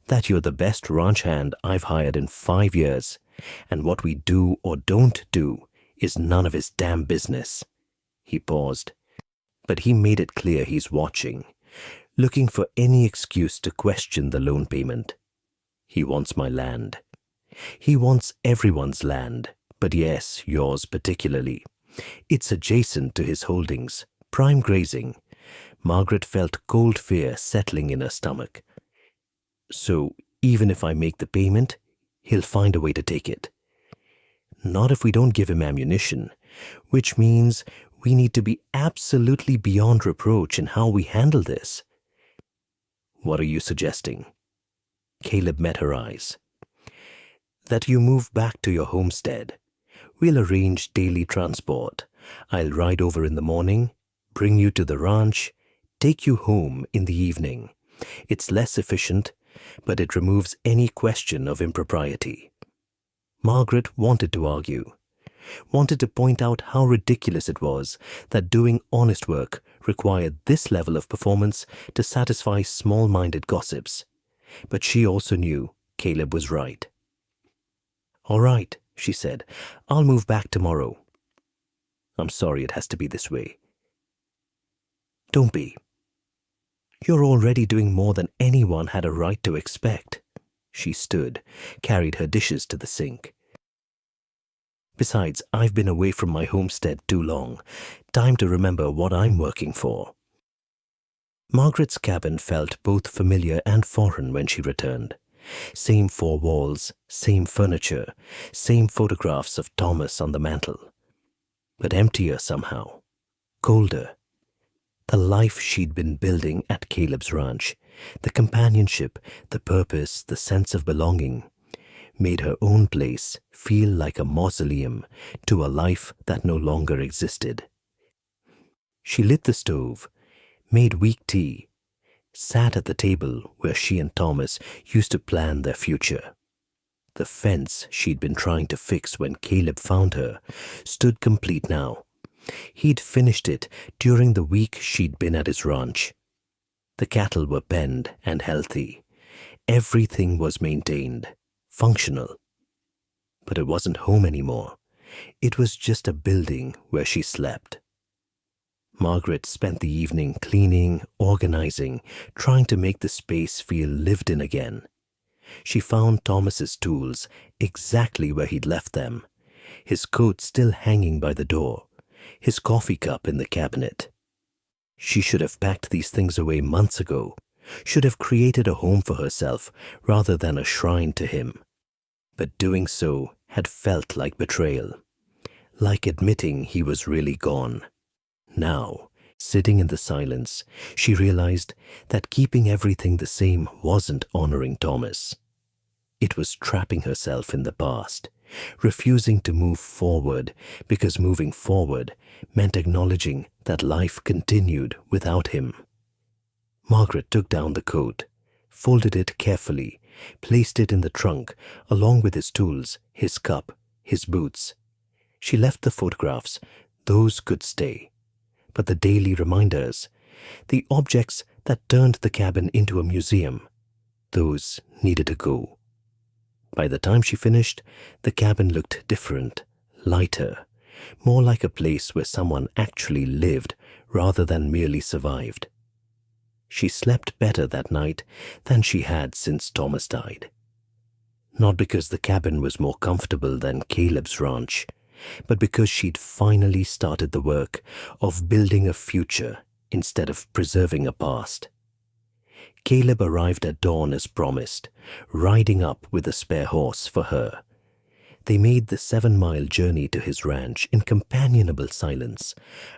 "That you're the best ranch hand I've hired in 5 years, and what we do or don't do is none of his damn business." He paused, but he made it clear he's watching, looking for any excuse to question the loan payment. "He wants my land. He wants everyone's land, but yes, yours particularly. It's adjacent to his holdings, prime grazing." Margaret felt cold fear settling in her stomach. "So even if I make the payment, he'll find a way to take it." "Not if we don't give him ammunition, which means we need to be absolutely beyond reproach in how we handle this." "What are you suggesting?" Caleb met her eyes. "That you move back to your homestead. We'll arrange daily transport. I'll ride over in the morning, bring you to the ranch, take you home in the evening. It's less efficient, but it removes any question of impropriety." Margaret wanted to argue, wanted to point out how ridiculous it was that doing honest work required this level of performance to satisfy small-minded gossips. But she also knew Caleb was right. "All right," she said. "I'll move back tomorrow." "I'm sorry it has to be this way." "Don't be. You're already doing more than anyone had a right to expect." She stood, carried her dishes to the sink. Besides, I've been away from my homestead too long. Time to remember what I'm working for. Margaret's cabin felt both familiar and foreign when she returned. Same four walls, same furniture, same photographs of Thomas on the mantel. But emptier somehow. Colder. The life she'd been building at Caleb's ranch, the companionship, the purpose, the sense of belonging, made her own place feel like a mausoleum to a life that no longer existed. She lit the stove, made weak tea, sat at the table where she and Thomas used to plan their future. The fence she'd been trying to fix when Caleb found her stood complete now. He'd finished it during the week she'd been at his ranch. The cattle were penned and healthy. Everything was maintained, functional. But it wasn't home anymore. It was just a building where she slept. Margaret spent the evening cleaning, organizing, trying to make the space feel lived in again. She found Thomas's tools exactly where he'd left them, his coat still hanging by the door, his coffee cup in the cabinet. She should have packed these things away months ago, should have created a home for herself rather than a shrine to him. But doing so had felt like betrayal, like admitting he was really gone. Now, sitting in the silence, she realized that keeping everything the same wasn't honoring Thomas. It was trapping herself in the past, refusing to move forward because moving forward meant acknowledging that life continued without him. Margaret took down the coat, folded it carefully, placed it in the trunk along with his tools, his cup, his boots. She left the photographs. Those could stay. But the daily reminders, the objects that turned the cabin into a museum, those needed to go. By the time she finished, the cabin looked different, lighter, more like a place where someone actually lived rather than merely survived. She slept better that night than she had since Thomas died. Not because the cabin was more comfortable than Caleb's ranch, but because she'd finally started the work of building a future instead of preserving a past. Caleb arrived at dawn as promised, riding up with a spare horse for her. They made the 7-mile journey to his ranch in companionable silence,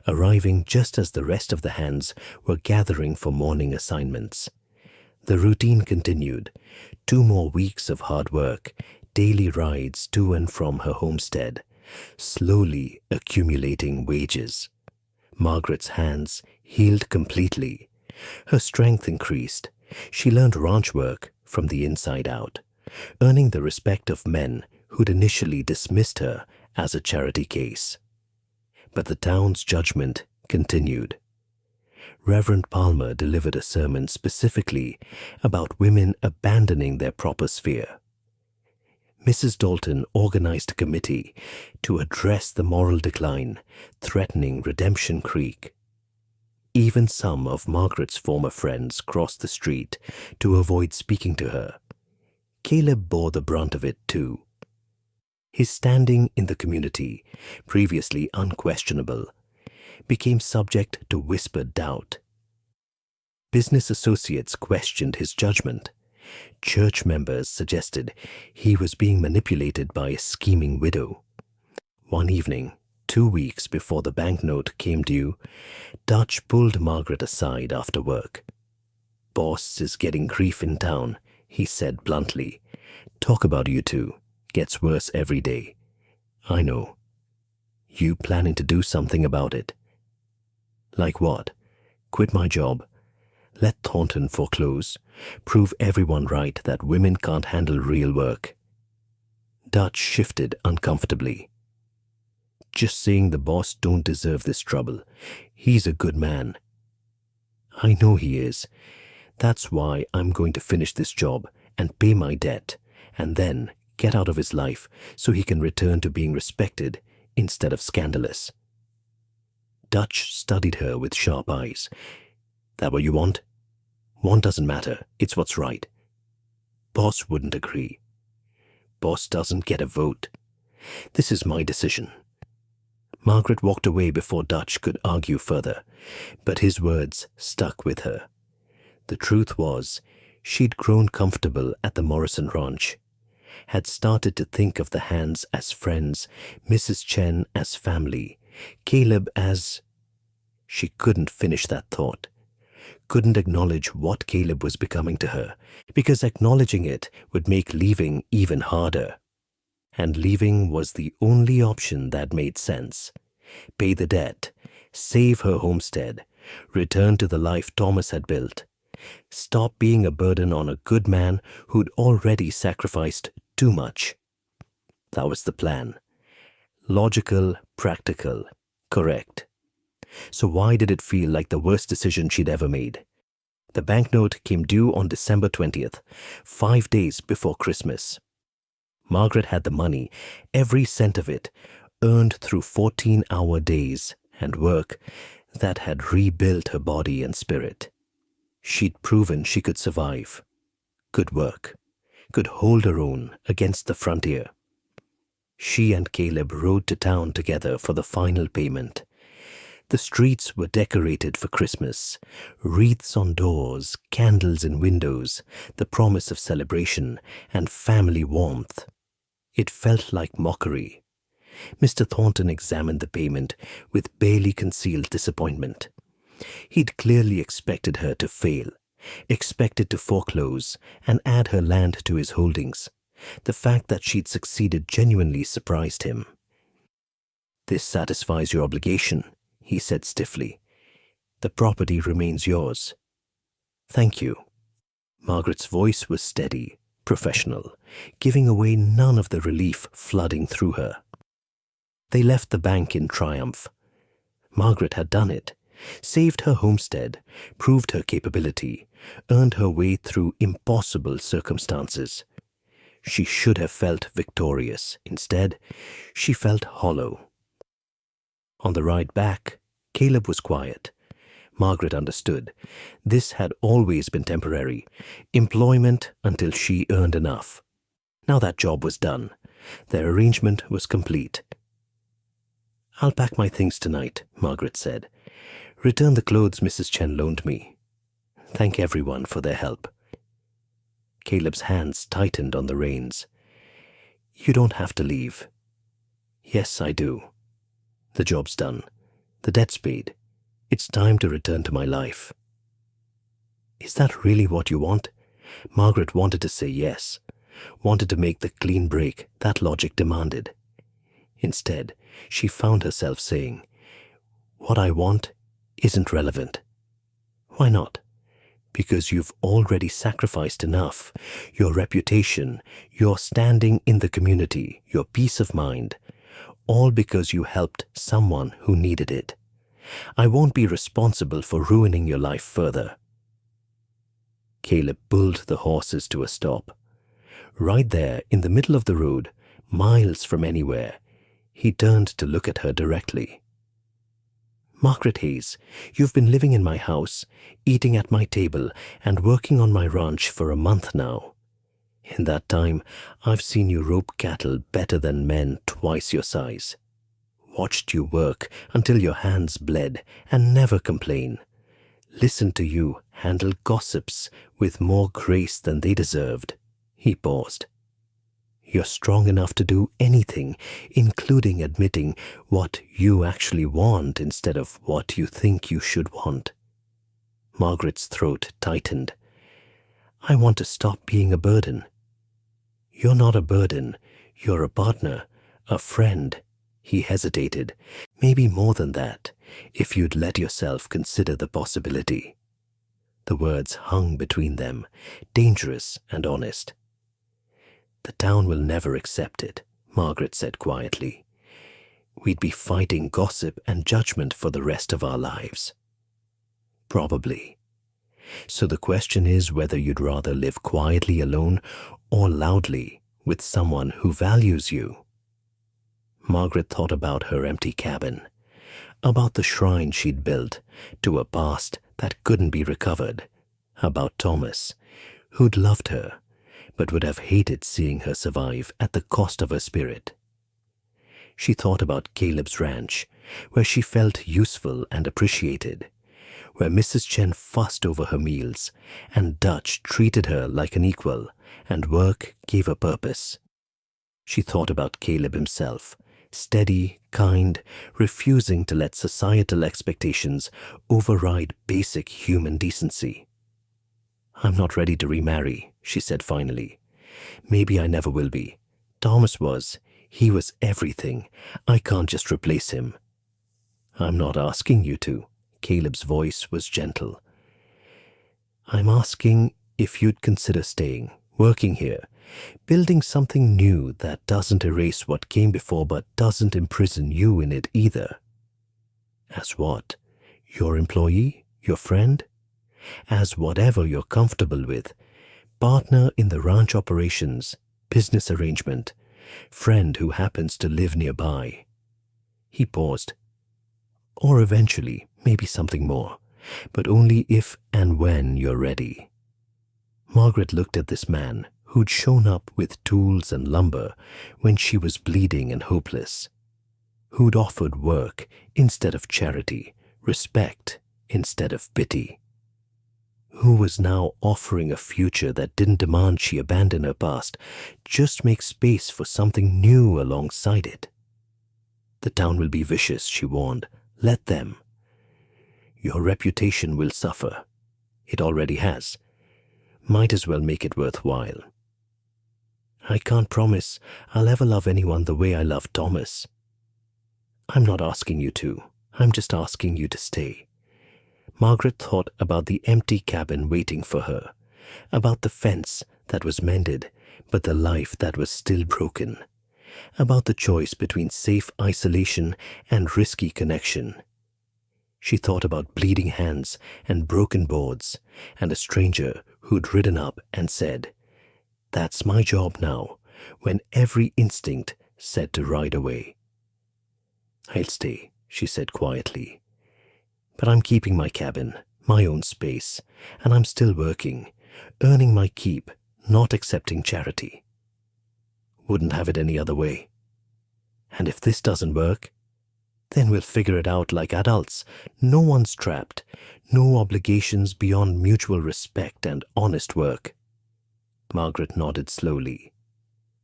arriving just as the rest of the hands were gathering for morning assignments. The routine continued. 2 more weeks of hard work, daily rides to and from her homestead, slowly accumulating wages. Margaret's hands healed completely. Her strength increased. She learned ranch work from the inside out, earning the respect of men who'd initially dismissed her as a charity case. But the town's judgment continued. Reverend Palmer delivered a sermon specifically about women abandoning their proper sphere. Mrs. Dalton organized a committee to address the moral decline threatening Redemption Creek. Even some of Margaret's former friends crossed the street to avoid speaking to her. Caleb bore the brunt of it too. His standing in the community, previously unquestionable, became subject to whispered doubt. Business associates questioned his judgment. Church members suggested he was being manipulated by a scheming widow. One evening, 2 weeks before the banknote came due, Dutch pulled Margaret aside after work. "Boss is getting grief in town," he said bluntly. "Talk about you two. Gets worse every day." "I know." "You planning to do something about it?" "Like what?" "Quit my job. Let Thornton foreclose. Prove everyone right that women can't handle real work." Dutch shifted uncomfortably. "Just saying the boss don't deserve this trouble. He's a good man." "I know he is. That's why I'm going to finish this job and pay my debt, and then get out of his life so he can return to being respected instead of scandalous." Dutch studied her with sharp eyes. "That what you want?" "Want doesn't matter. It's what's right." Boss wouldn't agree. Boss doesn't get a vote. This is my decision. Margaret walked away before Dutch could argue further, but his words stuck with her. The truth was, she'd grown comfortable at the Morrison Ranch, had started to think of the Hands as friends, Mrs. Chen as family, Caleb as... She couldn't finish that thought, couldn't acknowledge what Caleb was becoming to her, because acknowledging it would make leaving even harder. And leaving was the only option that made sense. Pay the debt, save her homestead, return to the life Thomas had built, stop being a burden on a good man who'd already sacrificed too much. That was the plan. Logical, practical, correct. So why did it feel like the worst decision she'd ever made? The banknote came due on December 20th, 5 days before Christmas. Margaret had the money, every cent of it, earned through 14-hour days and work that had rebuilt her body and spirit. She'd proven she could survive, could work, could hold her own against the frontier. She and Caleb rode to town together for the final payment. The streets were decorated for Christmas, wreaths on doors, candles in windows, the promise of celebration and family warmth. It felt like mockery. Mr. Thornton examined the payment with barely concealed disappointment. He'd clearly expected her to fail, expected to foreclose and add her land to his holdings. The fact that she'd succeeded genuinely surprised him. "This satisfies your obligation," he said stiffly. "The property remains yours." "Thank you." Margaret's voice was steady, professional, giving away none of the relief flooding through her. They left the bank in triumph. Margaret had done it, saved her homestead, proved her capability, earned her way through impossible circumstances. She should have felt victorious. Instead, she felt hollow. On the ride back, Caleb was quiet. Margaret understood. This had always been temporary, employment until she earned enough. Now that job was done. Their arrangement was complete. "I'll pack my things tonight," Margaret said. "Return the clothes Mrs. Chen loaned me. Thank everyone for their help." Caleb's hands tightened on the reins. "You don't have to leave." "Yes, I do. The job's done. The debt's paid. It's time to return to my life." "Is that really what you want?" Margaret wanted to say yes, wanted to make the clean break that logic demanded. Instead, she found herself saying, "What I want isn't relevant." "Why not?" "Because you've already sacrificed enough. Your reputation, your standing in the community, your peace of mind, all because you helped someone who needed it. I won't be responsible for ruining your life further." Caleb pulled the horses to a stop. Right there in the middle of the road, miles from anywhere, he turned to look at her directly. "Margaret Hayes, you've been living in my house, eating at my table, and working on my ranch for a month now. In that time, I've seen you rope cattle better than men twice your size. Watched you work until your hands bled and never complain. Listened to you handle gossips with more grace than they deserved." He paused. "You're strong enough to do anything, including admitting what you actually want instead of what you think you should want." Margaret's throat tightened. "I want to stop being a burden." "You're not a burden. You're a partner, a friend." He hesitated. "Maybe more than that, if you'd let yourself consider the possibility." The words hung between them, dangerous and honest. "The town will never accept it," Margaret said quietly. "We'd be fighting gossip and judgment for the rest of our lives." "Probably. So the question is whether you'd rather live quietly alone or loudly with someone who values you." Margaret thought about her empty cabin, about the shrine she'd built to a past that couldn't be recovered, about Thomas, who'd loved her, but would have hated seeing her survive at the cost of her spirit. She thought about Caleb's ranch, where she felt useful and appreciated, where Mrs. Chen fussed over her meals and Dutch treated her like an equal and work gave her purpose. She thought about Caleb himself, steady, kind, refusing to let societal expectations override basic human decency. "I'm not ready to remarry," she said finally. "Maybe I never will be. Thomas was. He was everything. I can't just replace him." "I'm not asking you to." Caleb's voice was gentle. "I'm asking if you'd consider staying, working here, building something new that doesn't erase what came before but doesn't imprison you in it either." "As what? Your employee? Your friend?" "As whatever you're comfortable with. Partner in the ranch operations, business arrangement, friend who happens to live nearby." He paused. "Or eventually, maybe something more, but only if and when you're ready." Margaret looked at this man who'd shown up with tools and lumber when she was bleeding and hopeless, who'd offered work instead of charity, respect instead of pity, who was now offering a future that didn't demand she abandon her past, just make space for something new alongside it. "The town will be vicious," she warned. "Let them. Your reputation will suffer. It already has. Might as well make it worthwhile." "I can't promise I'll ever love anyone the way I love Thomas." "I'm not asking you to. I'm just asking you to stay." Margaret thought about the empty cabin waiting for her, about the fence that was mended, but the life that was still broken, about the choice between safe isolation and risky connection. She thought about bleeding hands and broken boards, and a stranger who'd ridden up and said, "That's my job now," when every instinct said to ride away. "I'll stay," she said quietly. "But I'm keeping my cabin, my own space, and I'm still working, earning my keep, not accepting charity. Wouldn't have it any other way. And if this doesn't work, then we'll figure it out like adults. No one's trapped, no obligations beyond mutual respect and honest work." Margaret nodded slowly.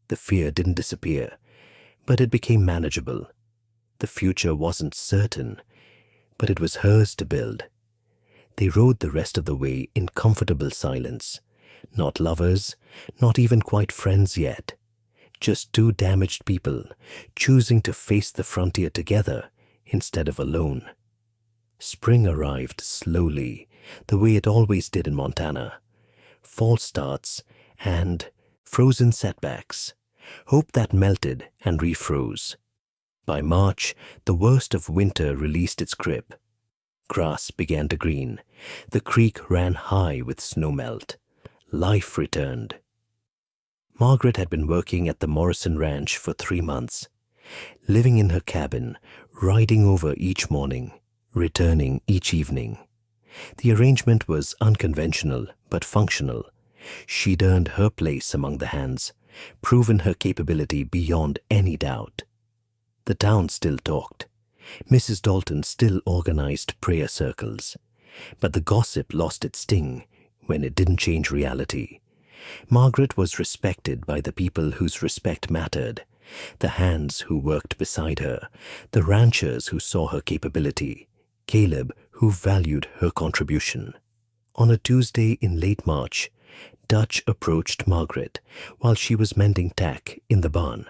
The fear didn't disappear, but it became manageable. The future wasn't certain, but it was hers to build. They rode the rest of the way in comfortable silence. Not lovers, not even quite friends yet. Just two damaged people choosing to face the frontier together instead of alone. Spring arrived slowly, the way it always did in Montana. False starts and frozen setbacks. Hope that melted and refroze. By March, the worst of winter released its grip. Grass began to green. The creek ran high with snowmelt. Life returned. Margaret had been working at the Morrison Ranch for 3 months, living in her cabin, riding over each morning, returning each evening. The arrangement was unconventional but functional. She'd earned her place among the hands, proven her capability beyond any doubt. The town still talked. Mrs. Dalton still organized prayer circles. But the gossip lost its sting when it didn't change reality. Margaret was respected by the people whose respect mattered, the hands who worked beside her, the ranchers who saw her capability, Caleb who valued her contribution. On a Tuesday in late March, Dutch approached Margaret while she was mending tack in the barn.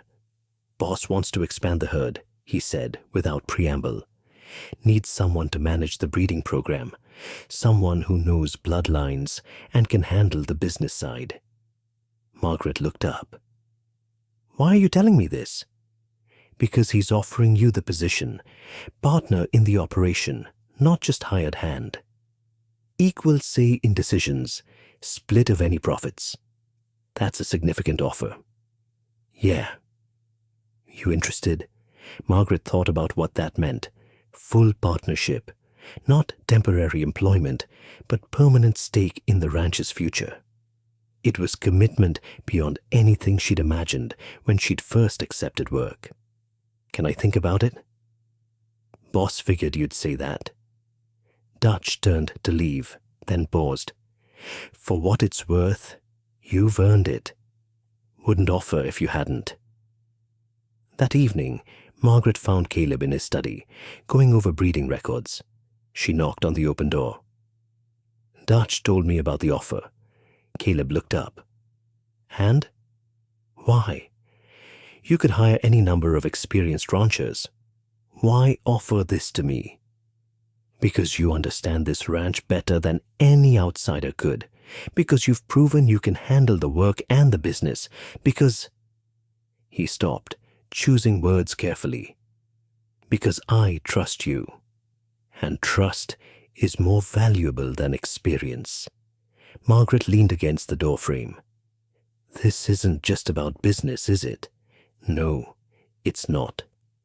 "Boss wants to expand the herd," he said without preamble. "Needs someone to manage the breeding program, someone who knows bloodlines and can handle the business side." Margaret looked up. "Why are you telling me this?" "Because he's offering you the position, partner in the operation, not just hired hand. Equal say in decisions, split of any profits. That's a significant offer." "Yeah." "You interested?" Margaret thought about what that meant. Full partnership. Not temporary employment, but permanent stake in the ranch's future. It was commitment beyond anything she'd imagined when she'd first accepted work. Can I think about it? Boss figured you'd say that. Dutch turned to leave, then paused. For what it's worth, you've earned it. Wouldn't offer if you hadn't. That evening, Margaret found Caleb in his study, going over breeding records. She knocked on the open door. Dutch told me about the offer. Caleb looked up. And? Why? You could hire any number of experienced ranchers. Why offer this to me? Because you understand this ranch better than any outsider could. Because you've proven you can handle the work and the business. Because... He stopped, choosing words carefully. Because I trust you. And trust is more valuable than experience. Margaret leaned against the doorframe. This isn't just about business, is it? No, it's not.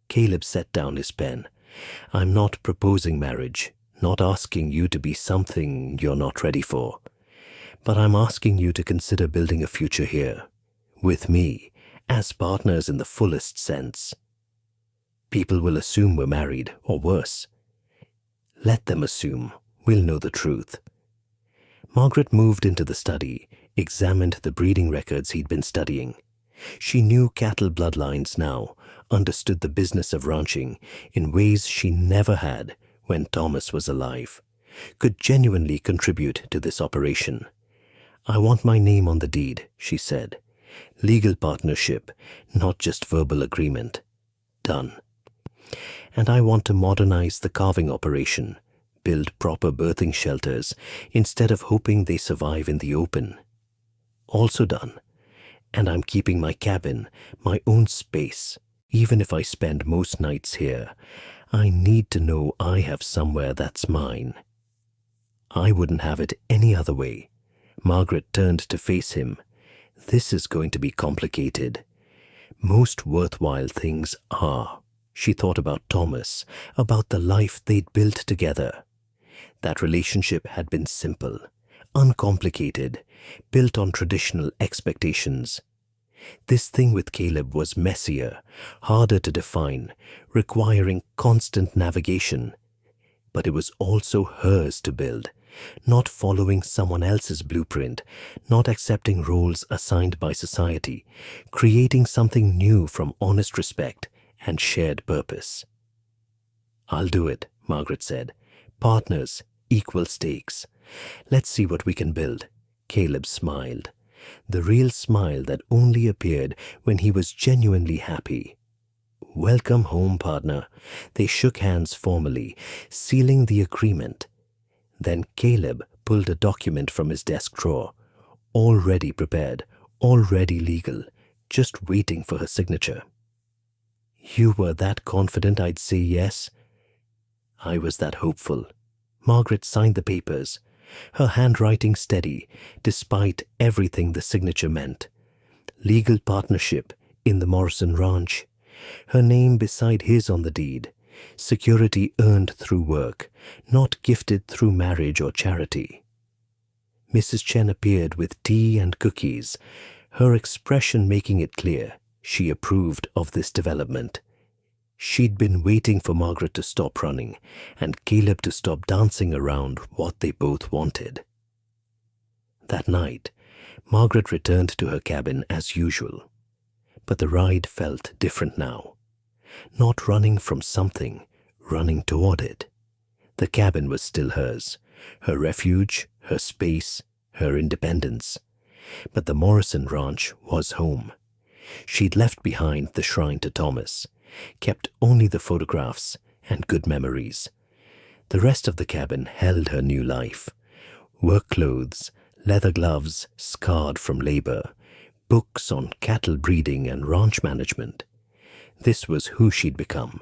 Caleb set down his pen. I'm not proposing marriage, not asking you to be something you're not ready for. But I'm asking you to consider building a future here, with me, as partners in the fullest sense. People will assume we're married, or worse. Let them assume. We'll know the truth. Margaret moved into the study, examined the breeding records he'd been studying. She knew cattle bloodlines now, understood the business of ranching in ways she never had when Thomas was alive, could genuinely contribute to this operation. I want my name on the deed, she said. Legal partnership, not just verbal agreement. Done. And I want to modernize the calving operation, build proper birthing shelters instead of hoping they survive in the open. Also done. And I'm keeping my cabin, my own space. Even if I spend most nights here, I need to know I have somewhere that's mine. I wouldn't have it any other way. Margaret turned to face him. This is going to be complicated. Most worthwhile things are. She thought about Thomas, about the life they'd built together. That relationship had been simple, uncomplicated, built on traditional expectations. This thing with Caleb was messier, harder to define, requiring constant navigation. But it was also hers to build, not following someone else's blueprint, not accepting roles assigned by society, creating something new from honest respect and shared purpose. I'll do it, Margaret said. Partners, equal stakes. Let's see what we can build. Caleb smiled. The real smile that only appeared when he was genuinely happy. Welcome home, partner. They shook hands formally, sealing the agreement. Then Caleb pulled a document from his desk drawer. Already prepared, already legal, just waiting for her signature. You were that confident I'd say yes? I was that hopeful. Margaret signed the papers, her handwriting steady, despite everything the signature meant. Legal partnership in the Morrison Ranch. Her name beside his on the deed. Security earned through work, not gifted through marriage or charity. Mrs. Chen appeared with tea and cookies, her expression making it clear she approved of this development. She'd been waiting for Margaret to stop running and Caleb to stop dancing around what they both wanted. That night, Margaret returned to her cabin as usual. But the ride felt different now. Not running from something, running toward it. The cabin was still hers, her refuge, her space, her independence. But the Morrison Ranch was home. She'd left behind the shrine to Thomas, kept only the photographs and good memories. The rest of the cabin held her new life. Work clothes, leather gloves scarred from labor, books on cattle breeding and ranch management. This was who she'd become,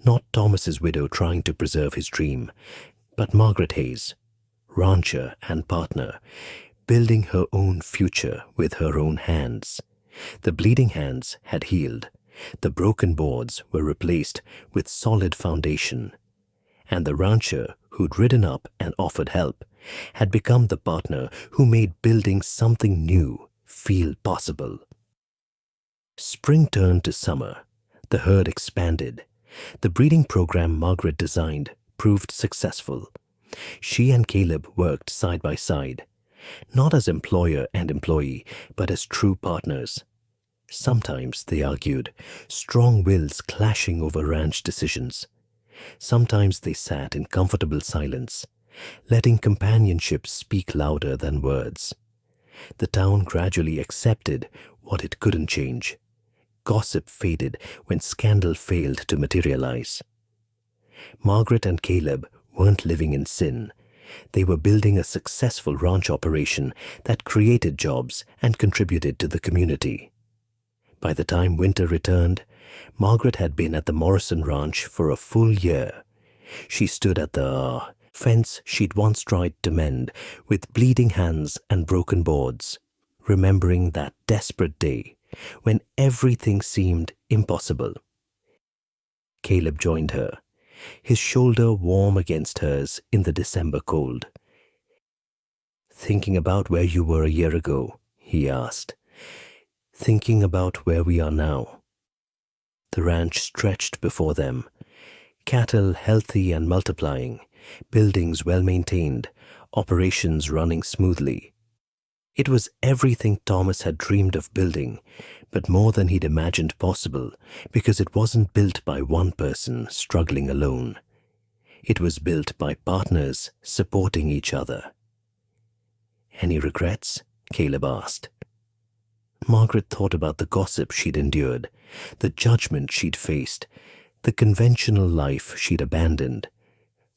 not Thomas's widow trying to preserve his dream, but Margaret Hayes, rancher and partner, building her own future with her own hands. The bleeding hands had healed. The broken boards were replaced with solid foundation. And the rancher who'd ridden up and offered help, had become the partner who made building something new feel possible. Spring turned to summer. The herd expanded. The breeding program Margaret designed proved successful. She and Caleb worked side by side, not as employer and employee, but as true partners. Sometimes, they argued, strong wills clashing over ranch decisions. Sometimes they sat in comfortable silence, letting companionship speak louder than words. The town gradually accepted what it couldn't change. Gossip faded when scandal failed to materialize. Margaret and Caleb weren't living in sin. They were building a successful ranch operation that created jobs and contributed to the community. By the time winter returned, Margaret had been at the Morrison Ranch for a full year. She stood at the fence she'd once tried to mend with bleeding hands and broken boards, remembering that desperate day when everything seemed impossible. Caleb joined her, his shoulder warm against hers in the December cold. "Thinking about where you were a year ago?" he asked. "Thinking about where we are now?" The ranch stretched before them, cattle healthy and multiplying, buildings well maintained, operations running smoothly. It was everything Thomas had dreamed of building, but more than he'd imagined possible, because it wasn't built by one person struggling alone. It was built by partners supporting each other. "Any regrets?" Caleb asked. Margaret thought about the gossip she'd endured, the judgment she'd faced, the conventional life she'd abandoned.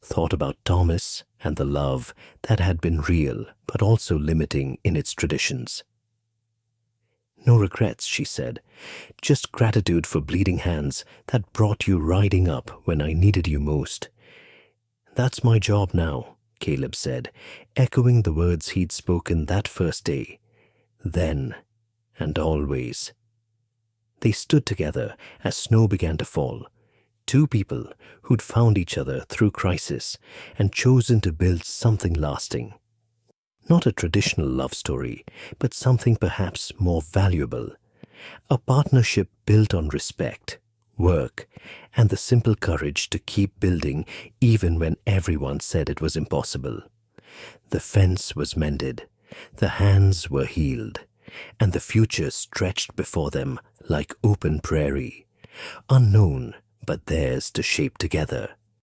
Thought about Thomas and the love that had been real but also limiting in its traditions. "No regrets," she said. "Just gratitude for bleeding hands that brought you riding up when I needed you most." "That's my job now," Caleb said, echoing the words he'd spoken that first day. Then and always. They stood together as snow began to fall. Two people who'd found each other through crisis and chosen to build something lasting. Not a traditional love story, but something perhaps more valuable. A partnership built on respect, work, and the simple courage to keep building even when everyone said it was impossible. The fence was mended, the hands were healed, and the future stretched before them like open prairie, unknown but theirs to shape together.